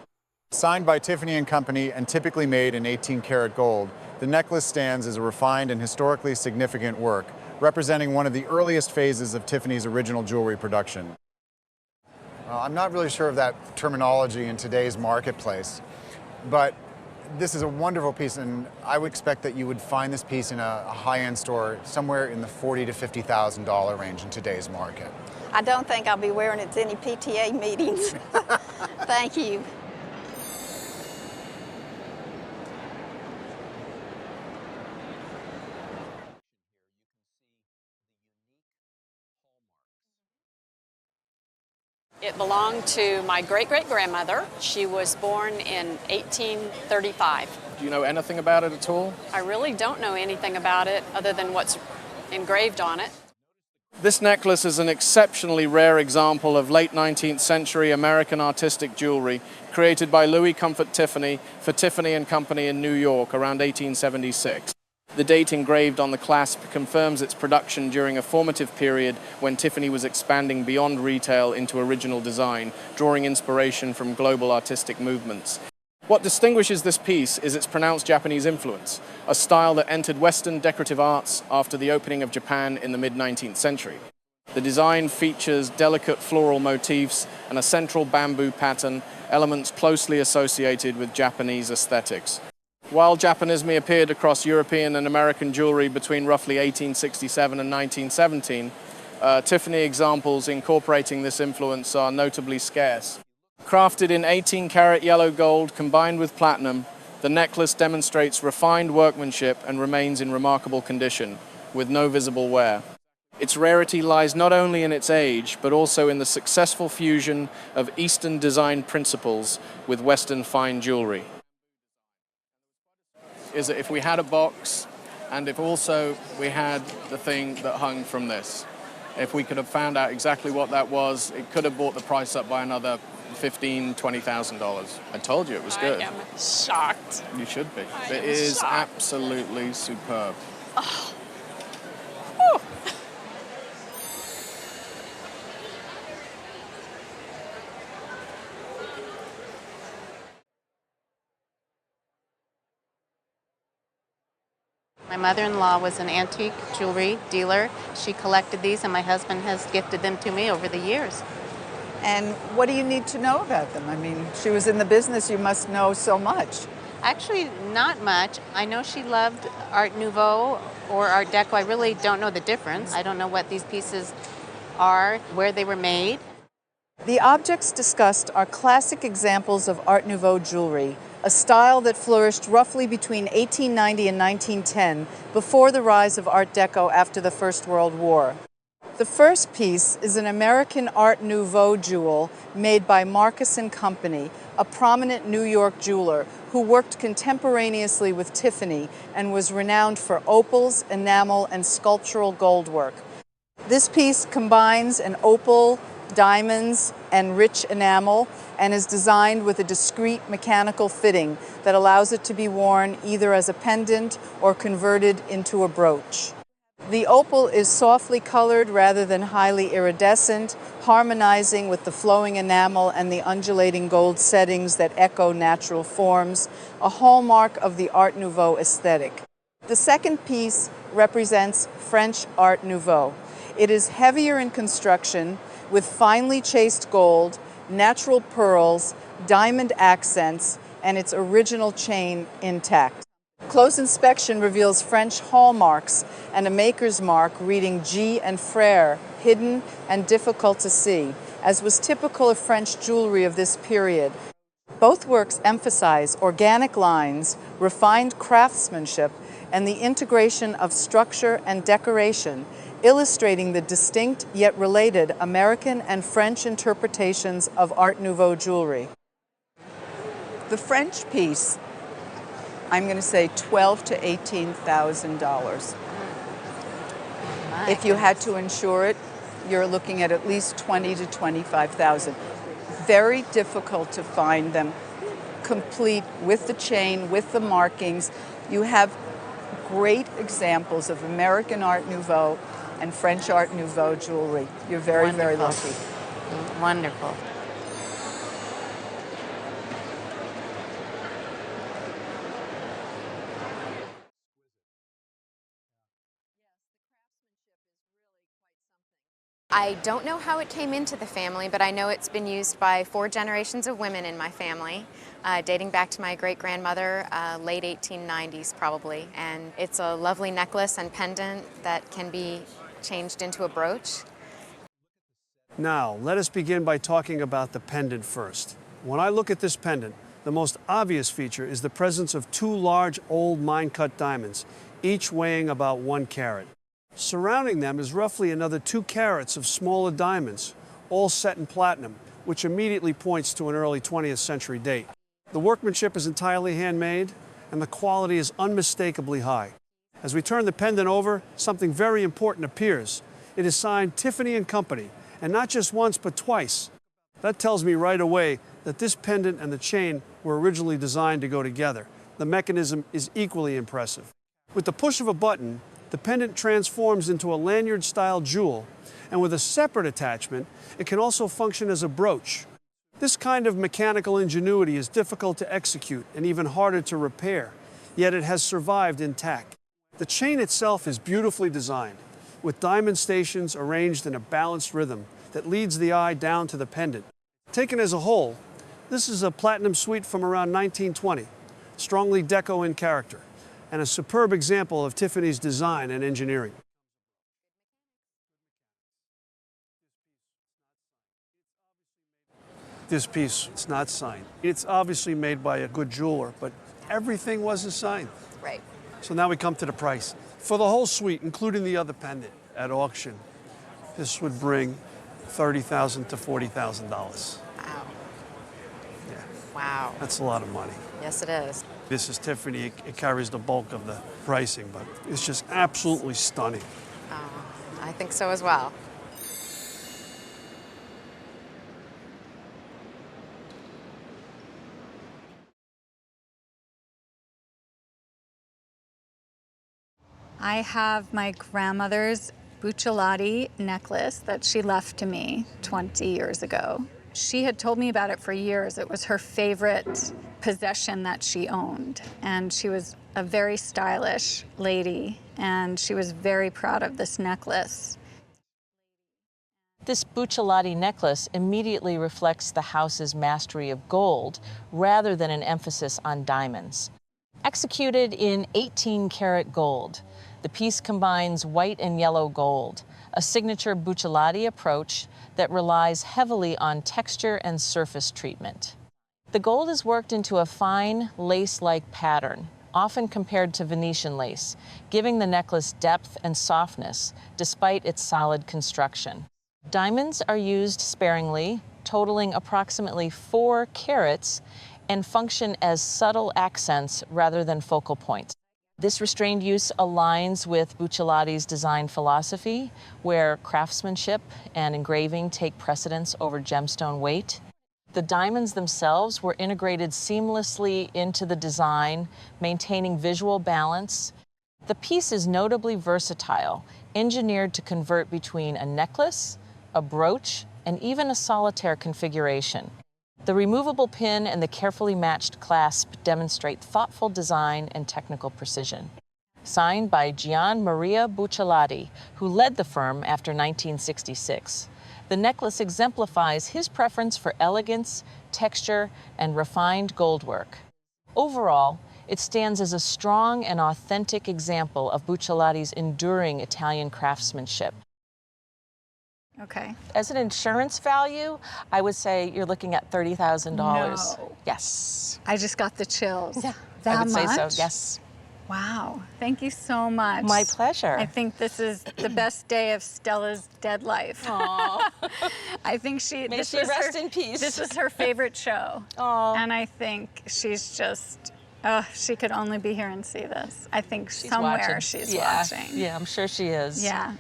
Signed by Tiffany & Company and typically made in 18-karat gold, the necklace stands as a refined and historically significant work, representing one of the earliest phases of Tiffany's original jewelry production. I'm not really sure of that terminology in today's marketplace, but this is a wonderful piece, and I would expect that you would find this piece in a high-end store somewhere in the $40,000 to $50,000 range in today's market. I don't think I'll be wearing it to any PTA meetings. Thank you. It belonged to my great-great-grandmother. She was born in 1835. Do you know anything about it at all? I really don't know anything about it other than what's engraved on it. This necklace is an exceptionally rare example of late 19th century American artistic jewelry created by Louis Comfort Tiffany for Tiffany & Company in New York around 1876. The date engraved on the clasp confirms its production during a formative period when Tiffany was expanding beyond retail into original design, drawing inspiration from global artistic movements. What distinguishes this piece is its pronounced Japanese influence, a style that entered Western decorative arts after the opening of Japan in the mid-19th century. The design features delicate floral motifs and a central bamboo pattern, elements closely associated with Japanese aesthetics. While Japanisme appeared across European and American jewelry between roughly 1867 and 1917, Tiffany examples incorporating this influence are notably scarce. Crafted in 18-karat yellow gold combined with platinum, the necklace demonstrates refined workmanship and remains in remarkable condition, with no visible wear. Its rarity lies not only in its age, but also in the successful fusion of Eastern design principles with Western fine jewelry. Is that if we had a box, and if also we had the thing that hung from this, if we could have found out exactly what that was, it could have brought the price up by another $15,000, $20,000. I told you it was good. I am shocked. You should be. I It am is shocked. absolutely superb. Oh. My mother-in-law was an antique jewelry dealer. She collected these, and my husband has gifted them to me over the years. And what do you need to know about them? I mean, she was in the business, you must know so much. Actually, not much. I know she loved Art Nouveau or Art Deco. I really don't know the difference. I don't know what these pieces are, where they were made. The objects discussed are classic examples of Art Nouveau jewelry, a style that flourished roughly between 1890 and 1910, before the rise of Art Deco after the First World War. The first piece is an American Art Nouveau jewel made by Marcus & Company, a prominent New York jeweler who worked contemporaneously with Tiffany and was renowned for opals, enamel, and sculptural gold work. This piece combines an opal, diamonds, and rich enamel, and is designed with a discreet mechanical fitting that allows it to be worn either as a pendant or converted into a brooch. The opal is softly colored rather than highly iridescent, harmonizing with the flowing enamel and the undulating gold settings that echo natural forms, a hallmark of the Art Nouveau aesthetic. The second piece represents French Art Nouveau. It is heavier in construction, with finely chased gold, natural pearls, diamond accents, and its original chain intact. Close inspection reveals French hallmarks and a maker's mark reading G and Frère, hidden and difficult to see, as was typical of French jewelry of this period. Both works emphasize organic lines, refined craftsmanship, and the integration of structure and decoration, illustrating the distinct yet related American and French interpretations of Art Nouveau jewelry. The French piece, I'm going to say $12,000 to $18,000. If you had to insure it, you're looking at least $20,000 to $25,000. Very difficult to find them complete with the chain, with the markings. You have great examples of American Art Nouveau and French Art Nouveau jewelry. You're very, very lucky. Wonderful. I don't know how it came into the family, but I know it's been used by 4 generations of women in my family, dating back to my great-grandmother, late 1890s probably. And it's a lovely necklace and pendant that can be changed into a brooch. Now, let us begin by talking about the pendant first. When I look at this pendant, the most obvious feature is the presence of 2 large old mine-cut diamonds, each weighing about 1 carat. Surrounding them is roughly another 2 carats of smaller diamonds, all set in platinum, which immediately points to an early 20th century date. The workmanship is entirely handmade, and the quality is unmistakably high. As we turn the pendant over, something very important appears. It is signed Tiffany & Company, and not just once, but twice. That tells me right away that this pendant and the chain were originally designed to go together. The mechanism is equally impressive. With the push of a button, the pendant transforms into a lanyard-style jewel, and with a separate attachment, it can also function as a brooch. This kind of mechanical ingenuity is difficult to execute and even harder to repair, yet it has survived intact. The chain itself is beautifully designed, with diamond stations arranged in a balanced rhythm that leads the eye down to the pendant. Taken as a whole, this is a platinum suite from around 1920, strongly deco in character, and a superb example of Tiffany's design and engineering. This piece is not signed. It's obviously made by a good jeweler, but everything wasn't signed. Right. So now we come to the price. For the whole suite, including the other pendant, at auction, this would bring $30,000 to $40,000. Wow. Yeah. Wow. That's a lot of money. Yes, it is. This is Tiffany. It carries the bulk of the pricing, but it's just absolutely stunning. I think so as well. I have my grandmother's Buccellati necklace that she left to me 20 years ago. She had told me about it for years. It was her favorite possession that she owned. And she was a very stylish lady, and she was very proud of this necklace. This Buccellati necklace immediately reflects the house's mastery of gold rather than an emphasis on diamonds. Executed in 18-karat gold, the piece combines white and yellow gold, a signature Buccellati approach that relies heavily on texture and surface treatment. The gold is worked into a fine, lace-like pattern, often compared to Venetian lace, giving the necklace depth and softness despite its solid construction. Diamonds are used sparingly, totaling approximately 4 carats, and function as subtle accents rather than focal points. This restrained use aligns with Buccellati's design philosophy, where craftsmanship and engraving take precedence over gemstone weight. The diamonds themselves were integrated seamlessly into the design, maintaining visual balance. The piece is notably versatile, engineered to convert between a necklace, a brooch, and even a solitaire configuration. The removable pin and the carefully matched clasp demonstrate thoughtful design and technical precision. Signed by Gian Maria Buccellati, who led the firm after 1966. The necklace exemplifies his preference for elegance, texture, and refined goldwork. Overall, it stands as a strong and authentic example of Buccellati's enduring Italian craftsmanship. Okay. As an insurance value, I would say you're looking at $30,000. No. Yes. I just got the chills. Yeah, that I would much? say so, yes. Wow. Thank you so much. My pleasure. I think this is the best day of Stella's dead life. Aww. I think May she rest in peace. This was her favorite show. Aww. And I think she's just, she could only be here and see this. I think She's somewhere watching. she's Yeah. watching. Yeah, I'm sure she is. Yeah.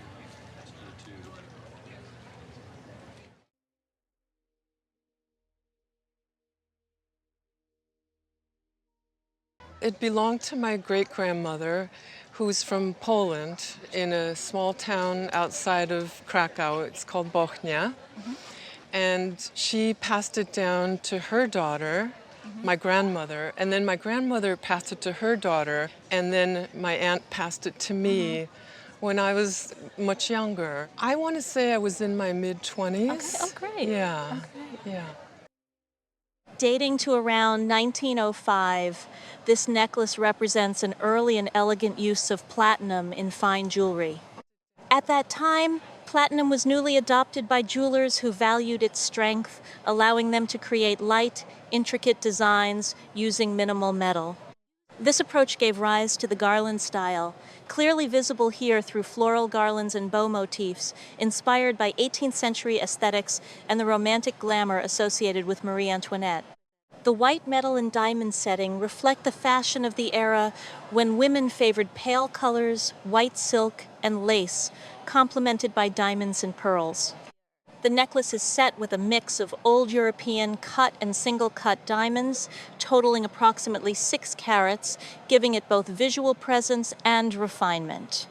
It belonged to my great-grandmother, who's from Poland in a small town outside of Krakow. It's called Bochnia. And she passed it down to her daughter, my grandmother, and then my grandmother passed it to her daughter, and then my aunt passed it to me when I was much younger. I want to say I was in my mid-20s. Okay. Oh, great. Yeah, Okay. yeah. Dating to around 1905, this necklace represents an early and elegant use of platinum in fine jewelry. At that time, platinum was newly adopted by jewelers who valued its strength, allowing them to create light, intricate designs using minimal metal. This approach gave rise to the garland style, clearly visible here through floral garlands and bow motifs, inspired by 18th century aesthetics and the romantic glamour associated with Marie Antoinette. The white metal and diamond setting reflect the fashion of the era when women favored pale colors, white silk, and lace, complemented by diamonds and pearls. The necklace is set with a mix of old European cut and single-cut diamonds, totaling approximately 6 carats, giving it both visual presence and refinement.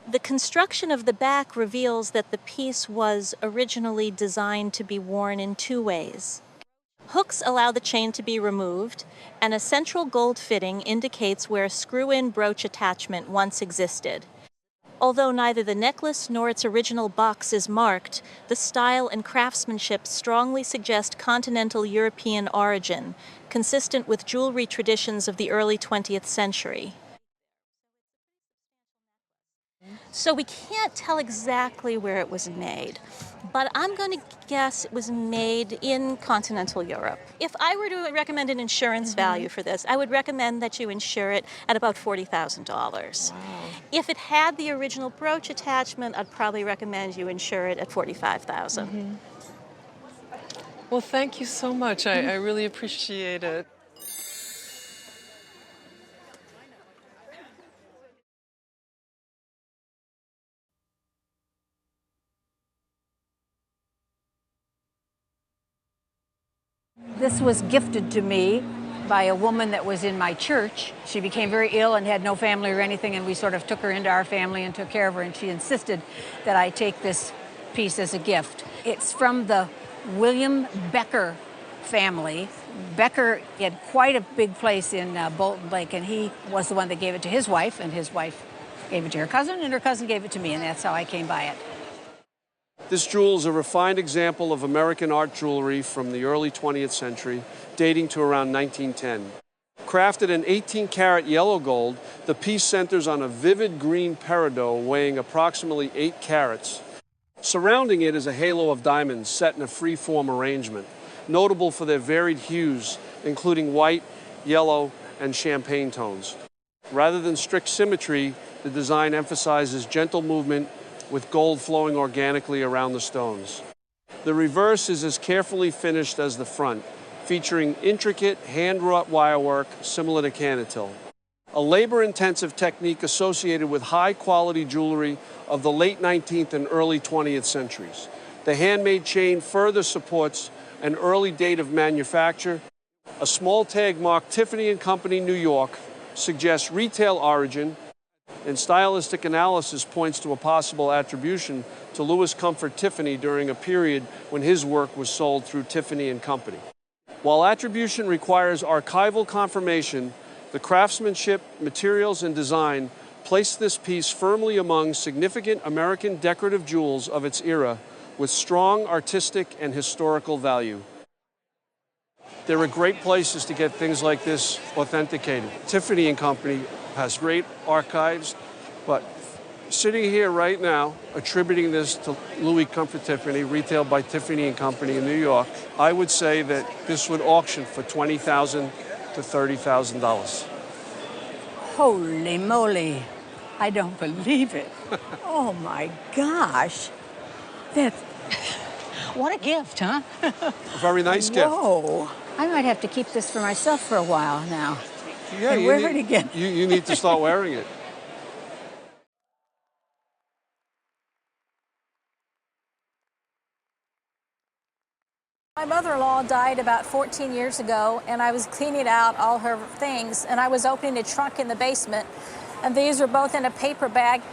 The construction of the back reveals that the piece was originally designed to be worn in 2 ways. Hooks allow the chain to be removed, and a central gold fitting indicates where a screw-in brooch attachment once existed. Although neither the necklace nor its original box is marked, the style and craftsmanship strongly suggest continental European origin, consistent with jewelry traditions of the early 20th century. So we can't tell exactly where it was made, but I'm going to guess it was made in continental Europe. If I were to recommend an insurance value for this, I would recommend that you insure it at about $40,000. Wow. If it had the original brooch attachment, I'd probably recommend you insure it at $45,000. Well, thank you so much. I really appreciate it. This was gifted to me by a woman that was in my church. She became very ill and had no family or anything, and we sort of took her into our family and took care of her, and she insisted that I take this piece as a gift. It's from the William Becker family. Becker had quite a big place in Bolton Lake, and he was the one that gave it to his wife, and his wife gave it to her cousin, and her cousin gave it to me, and that's how I came by it. This jewel is a refined example of American art jewelry from the early 20th century, dating to around 1910. Crafted in 18-karat yellow gold, the piece centers on a vivid green peridot weighing approximately 8 carats. Surrounding it is a halo of diamonds set in a free-form arrangement, notable for their varied hues, including white, yellow, and champagne tones. Rather than strict symmetry, the design emphasizes gentle movement with gold flowing organically around the stones. The reverse is as carefully finished as the front, featuring intricate hand-wrought wirework similar to canatil, a labor-intensive technique associated with high-quality jewelry of the late 19th and early 20th centuries. The handmade chain further supports an early date of manufacture. A small tag marked Tiffany & Company, New York, suggests retail origin, and stylistic analysis points to a possible attribution to Louis Comfort Tiffany during a period when his work was sold through Tiffany & Company. While attribution requires archival confirmation, the craftsmanship, materials, and design place this piece firmly among significant American decorative jewels of its era with strong artistic and historical value. There are great places to get things like this authenticated. Tiffany & Company has great archives, but sitting here right now, attributing this to Louis Comfort Tiffany, retailed by Tiffany & Company in New York, I would say that this would auction for $20,000 to $30,000. Holy moly, I don't believe it. Oh my gosh. That's, what a gift, huh? A very nice gift. Whoa. I might have to keep this for myself for a while now. Yeah, and wear it again. You need to start wearing it. My mother-in-law died about 14 years ago, and I was cleaning out all her things, and I was opening a trunk in the basement, And these are both in a paper bag.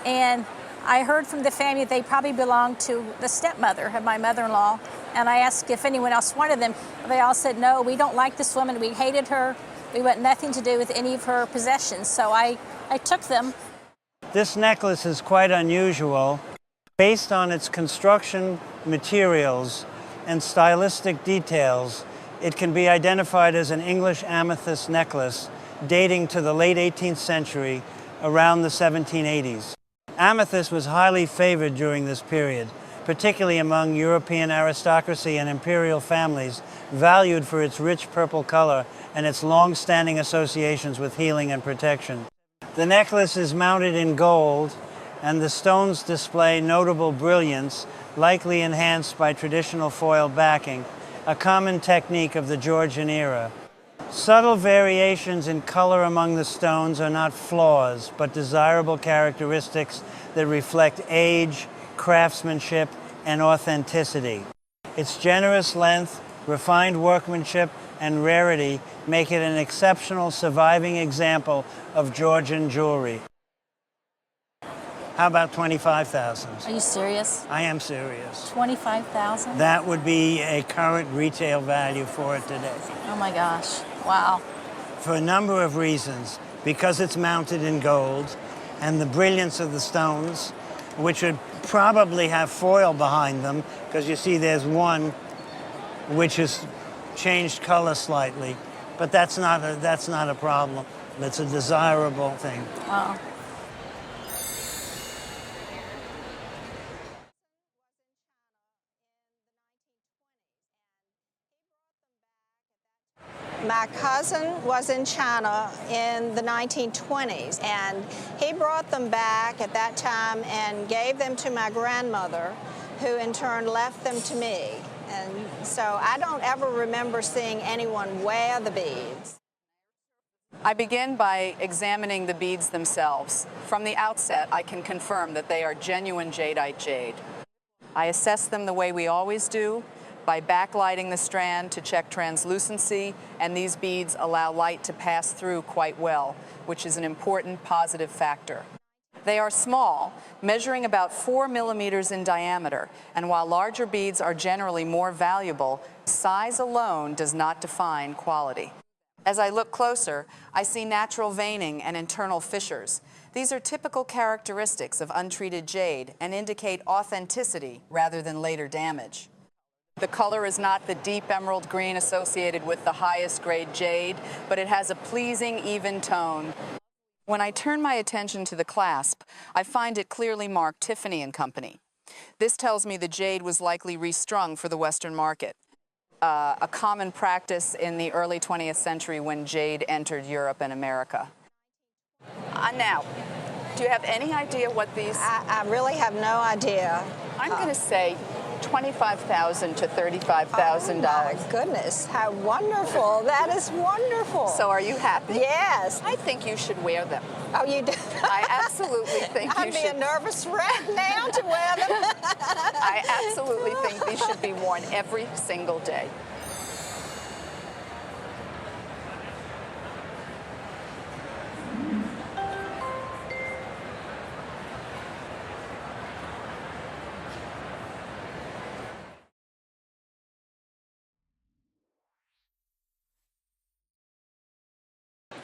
And I heard from the family they probably belonged to the stepmother of my mother-in-law. And I asked if anyone else wanted them. They all said, no, we don't like this woman. We hated her. We want nothing to do with any of her possessions. So I took them. This necklace is quite unusual. Based on its construction materials and stylistic details, it can be identified as an English amethyst necklace dating to the late 18th century, around the 1780s. Amethyst was highly favored during this period, particularly among European aristocracy and imperial families, valued for its rich purple color and its long-standing associations with healing and protection. The necklace is mounted in gold, and the stones display notable brilliance, likely enhanced by traditional foil backing, a common technique of the Georgian era. Subtle variations in color among the stones are not flaws, but desirable characteristics that reflect age, craftsmanship, and authenticity. Its generous length, refined workmanship, and rarity make it an exceptional surviving example of Georgian jewelry. How about $25,000? Are you serious? I am serious. $25,000? That would be a current retail value for it today. Oh my gosh, wow. For a number of reasons. Because it's mounted in gold, and the brilliance of the stones, which would probably have foil behind them, because you see there's one which has changed color slightly, but that's not a problem. It's a desirable thing. Wow. My cousin was in China in the 1920s, and he brought them back at that time and gave them to my grandmother, who in turn left them to me. And so I don't ever remember seeing anyone wear the beads. I begin by examining the beads themselves. From the outset, I can confirm that they are genuine jadeite jade. I assess them the way we always do, by backlighting the strand to check translucency, and these beads allow light to pass through quite well, which is an important positive factor. They are small, measuring about 4 millimeters in diameter, and while larger beads are generally more valuable, size alone does not define quality. As I look closer, I see natural veining and internal fissures. These are typical characteristics of untreated jade and indicate authenticity rather than later damage. The color is not the deep emerald green associated with the highest grade jade, but it has a pleasing, even tone. When I turn my attention to the clasp, I find it clearly marked Tiffany & Company. This tells me the jade was likely restrung for the Western market, a common practice in the early 20th century when jade entered Europe and America. Now, do you have any idea what these... I really have no idea. I'm going to say $25,000 to $35,000. Oh my goodness, how wonderful. That is wonderful. So are you happy? Yes. I think you should wear them. Oh, you do? I absolutely think you should. I'd be a nervous wreck now to wear them. I absolutely think these should be worn every single day.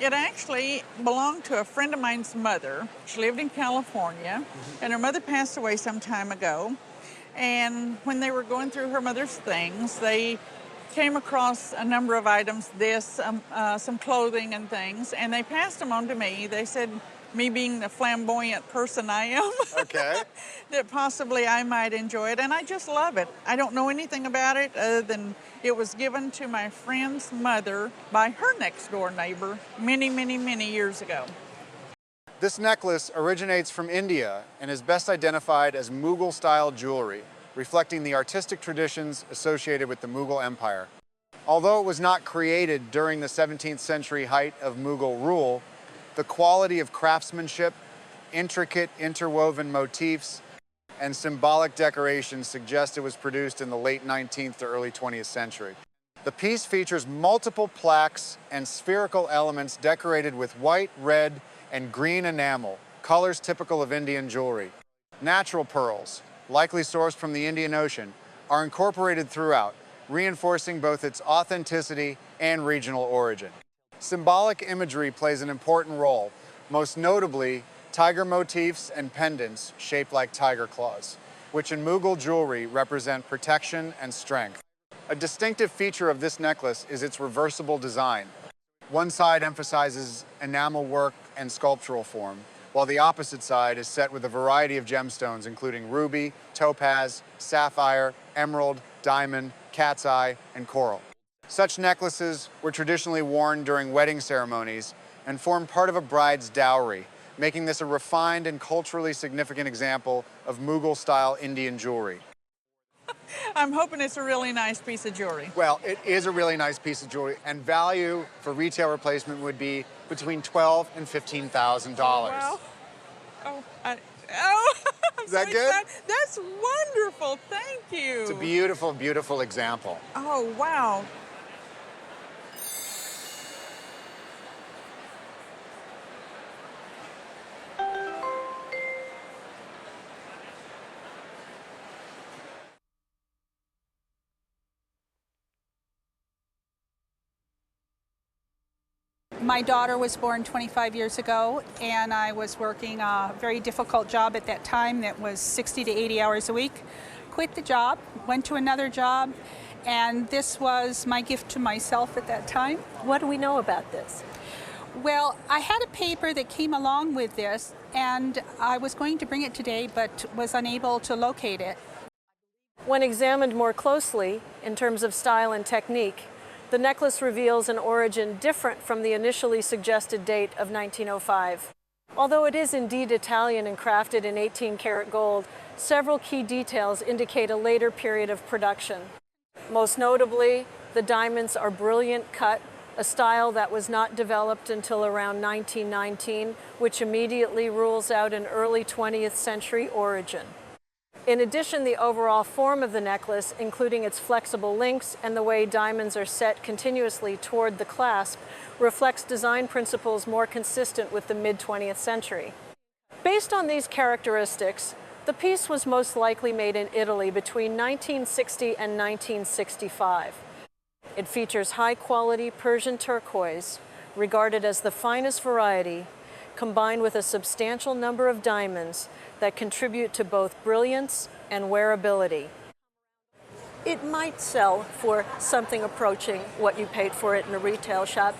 It actually belonged to a friend of mine's mother. She lived in California, and her mother passed away some time ago. And when they were going through her mother's things, they came across a number of items, some clothing and things, and they passed them on to me. They said, me being the flamboyant person I am, Okay. that possibly I might enjoy it, and I just love it. I don't know anything about it other than it was given to my friend's mother by her next door neighbor many, many, many years ago. This necklace originates from India and is best identified as Mughal-style jewelry, reflecting the artistic traditions associated with the Mughal Empire. Although it was not created during the 17th century height of Mughal rule, the quality of craftsmanship, intricate interwoven motifs, and symbolic decorations suggest it was produced in the late 19th to early 20th century. The piece features multiple plaques and spherical elements decorated with white, red, and green enamel, colors typical of Indian jewelry. Natural pearls, likely sourced from the Indian Ocean, are incorporated throughout, reinforcing both its authenticity and regional origin. Symbolic imagery plays an important role, most notably tiger motifs and pendants shaped like tiger claws, which in Mughal jewelry represent protection and strength. A distinctive feature of this necklace is its reversible design. One side emphasizes enamel work and sculptural form, while the opposite side is set with a variety of gemstones including ruby, topaz, sapphire, emerald, diamond, cat's eye, and coral. Such necklaces were traditionally worn during wedding ceremonies and formed part of a bride's dowry, making this a refined and culturally significant example of Mughal-style Indian jewelry. I'm hoping it's a really nice piece of jewelry. Well, it is a really nice piece of jewelry, and value for retail replacement would be between $12,000 and $15,000. Wow. Oh, I'm is that so good? excited. That's wonderful. Thank you. It's a beautiful, beautiful example. Oh, wow. My daughter was born 25 years ago, and I was working a very difficult job at that time that was 60 to 80 hours a week. Quit the job, went to another job, and this was my gift to myself at that time. What do we know about this? Well, I had a paper that came along with this, and I was going to bring it today, but was unable to locate it. When examined more closely, in terms of style and technique, the necklace reveals an origin different from the initially suggested date of 1905. Although it is indeed Italian and crafted in 18-karat gold, several key details indicate a later period of production. Most notably, the diamonds are brilliant cut, a style that was not developed until around 1919, which immediately rules out an early 20th century origin. In addition, the overall form of the necklace, including its flexible links and the way diamonds are set continuously toward the clasp, reflects design principles more consistent with the mid-20th century. Based on these characteristics, the piece was most likely made in Italy between 1960 and 1965. It features high-quality Persian turquoise, regarded as the finest variety, combined with a substantial number of diamonds that contribute to both brilliance and wearability. It might sell for something approaching what you paid for it in a retail shop.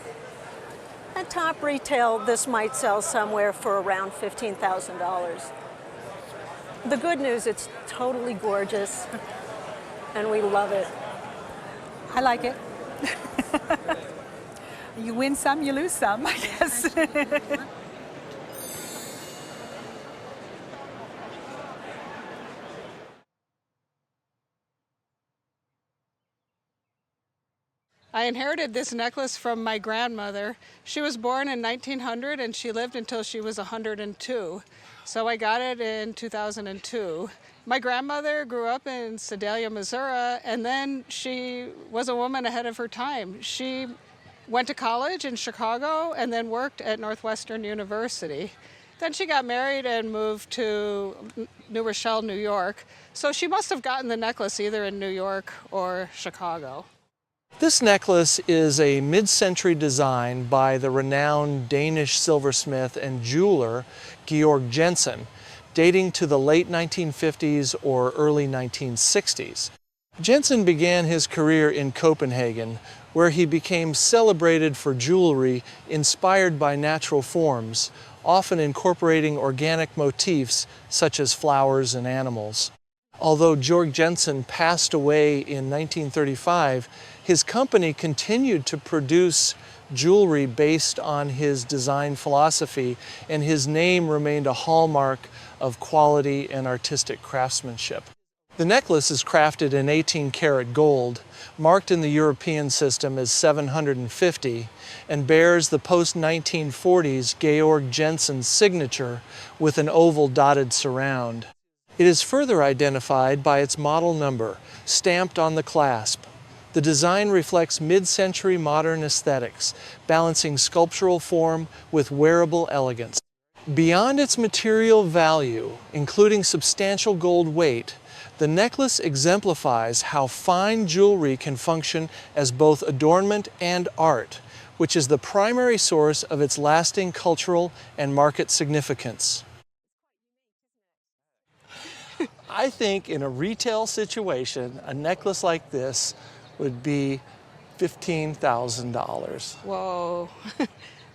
At top retail, this might sell somewhere for around $15,000. The good news, it's totally gorgeous, and we love it. I like it. You win some, you lose some, I guess. I inherited this necklace from my grandmother. She was born in 1900 and she lived until she was 102. So I got it in 2002. My grandmother grew up in Sedalia, Missouri, and then she was a woman ahead of her time. She went to college in Chicago and then worked at Northwestern University. Then she got married and moved to New Rochelle, New York. So she must have gotten the necklace either in New York or Chicago. This necklace is a mid-century design by the renowned Danish silversmith and jeweler Georg Jensen, dating to the late 1950s or early 1960s. Jensen began his career in Copenhagen, where he became celebrated for jewelry inspired by natural forms, often incorporating organic motifs such as flowers and animals. Although Georg Jensen passed away in 1935, his company continued to produce jewelry based on his design philosophy, and his name remained a hallmark of quality and artistic craftsmanship. The necklace is crafted in 18-karat gold, marked in the European system as 750, and bears the post-1940s Georg Jensen signature with an oval dotted surround. It is further identified by its model number, stamped on the clasp. The design reflects mid-century modern aesthetics, balancing sculptural form with wearable elegance. Beyond its material value, including substantial gold weight, the necklace exemplifies how fine jewelry can function as both adornment and art, which is the primary source of its lasting cultural and market significance. I think in a retail situation, a necklace like this would be $15,000. Whoa.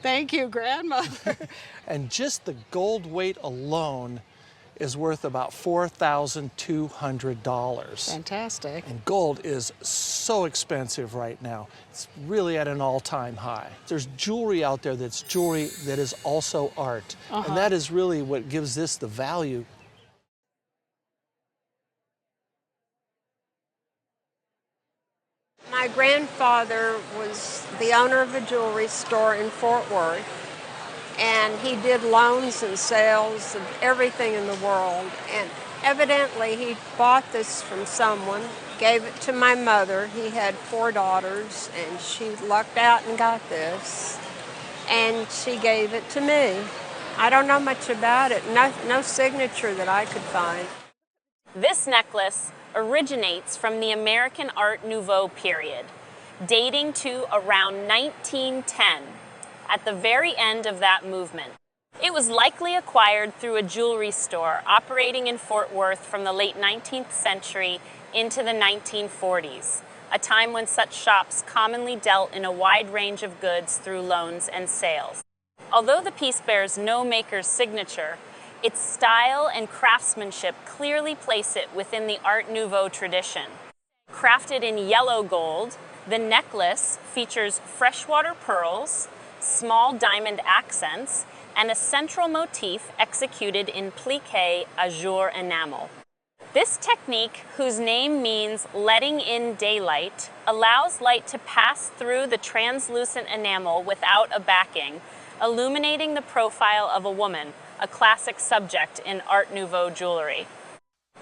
Thank you, grandmother. And just the gold weight alone is worth about $4,200. Fantastic. And gold is so expensive right now. It's really at an all-time high. There's jewelry out there that's jewelry that is also art. And that is really what gives this the value. My grandfather was the owner of a jewelry store in Fort Worth, and he did loans and sales of everything in the world. And evidently he bought this from someone, gave it to my mother. He had 4 daughters, and she lucked out and got this, and she gave it to me. I don't know much about it, no signature that I could find. This necklace originates from the American Art Nouveau period, dating to around 1910, at the very end of that movement. It was likely acquired through a jewelry store operating in Fort Worth from the late 19th century into the 1940s, a time when such shops commonly dealt in a wide range of goods through loans and sales. Although the piece bears no maker's signature, its style and craftsmanship clearly place it within the Art Nouveau tradition. Crafted in yellow gold, the necklace features freshwater pearls, small diamond accents, and a central motif executed in pliqué azure enamel. This technique, whose name means letting in daylight, allows light to pass through the translucent enamel without a backing, illuminating the profile of a woman, a classic subject in Art Nouveau jewelry.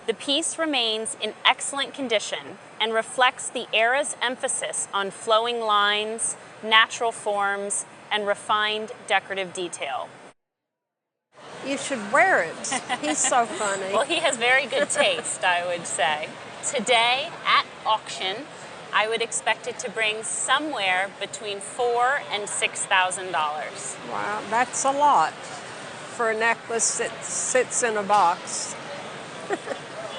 The piece remains in excellent condition and reflects the era's emphasis on flowing lines, natural forms, and refined decorative detail. You should wear it. He's so funny. Well, he has very good taste, I would say. Today, at auction, I would expect it to bring somewhere between $4,000 and $6,000. Wow, that's a lot for a necklace that sits in a box.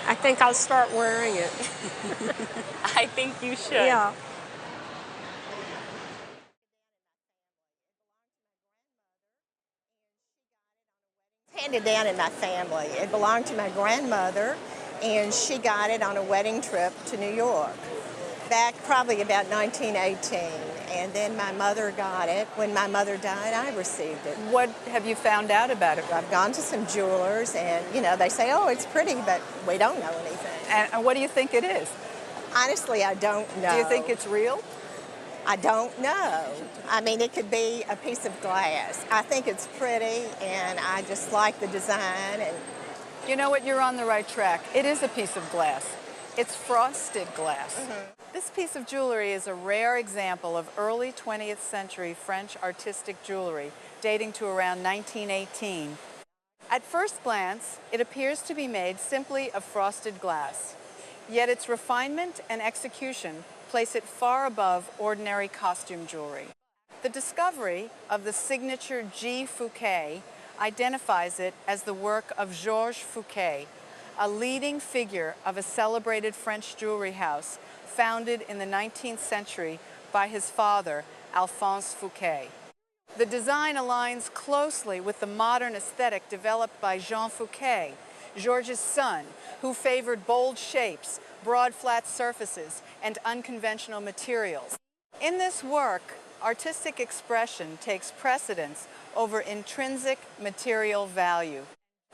I think I'll start wearing it. I think you should. Yeah. Handed down in my family. It belonged to my grandmother, and she got it on a wedding trip to New York back probably about 1918. And then my mother got it. When my mother died, I received it. What have you found out about it? I've gone to some jewelers, and they say, oh, it's pretty, but we don't know anything. And what do you think it is? Honestly, I don't know. Do you think it's real? I don't know. I mean, it could be a piece of glass. I think it's pretty, and I just like the design. And you know what? You're on the right track. It is a piece of glass. It's frosted glass. This piece of jewelry is a rare example of early 20th century French artistic jewelry dating to around 1918. At first glance, it appears to be made simply of frosted glass. Yet its refinement and execution place it far above ordinary costume jewelry. The discovery of the signature G. Fouquet identifies it as the work of Georges Fouquet, a leading figure of a celebrated French jewelry house founded in the 19th century by his father, Alphonse Fouquet. The design aligns closely with the modern aesthetic developed by Jean Fouquet, Georges' son, who favored bold shapes, broad flat surfaces, and unconventional materials. In this work, artistic expression takes precedence over intrinsic material value.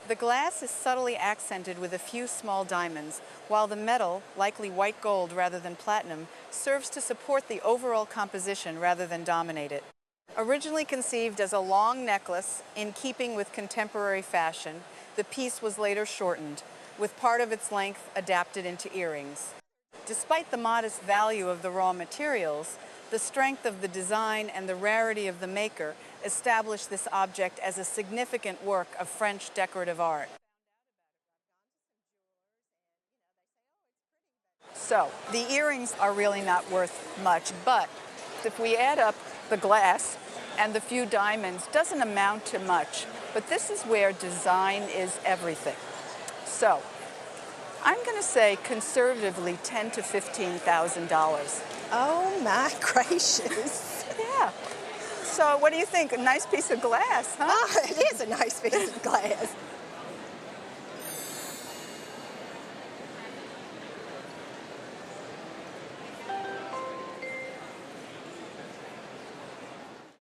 The glass is subtly accented with a few small diamonds, while the metal, likely white gold rather than platinum, serves to support the overall composition rather than dominate it. Originally conceived as a long necklace in keeping with contemporary fashion, the piece was later shortened, with part of its length adapted into earrings. Despite the modest value of the raw materials, the strength of the design and the rarity of the maker established this object as a significant work of French decorative art. So, the earrings are really not worth much, but if we add up the glass and the few diamonds, doesn't amount to much. But this is where design is everything. So, I'm going to say conservatively $10,000 to $15,000. Oh my gracious. Yeah. So what do you think? A nice piece of glass, huh? Oh, it is a nice piece of glass.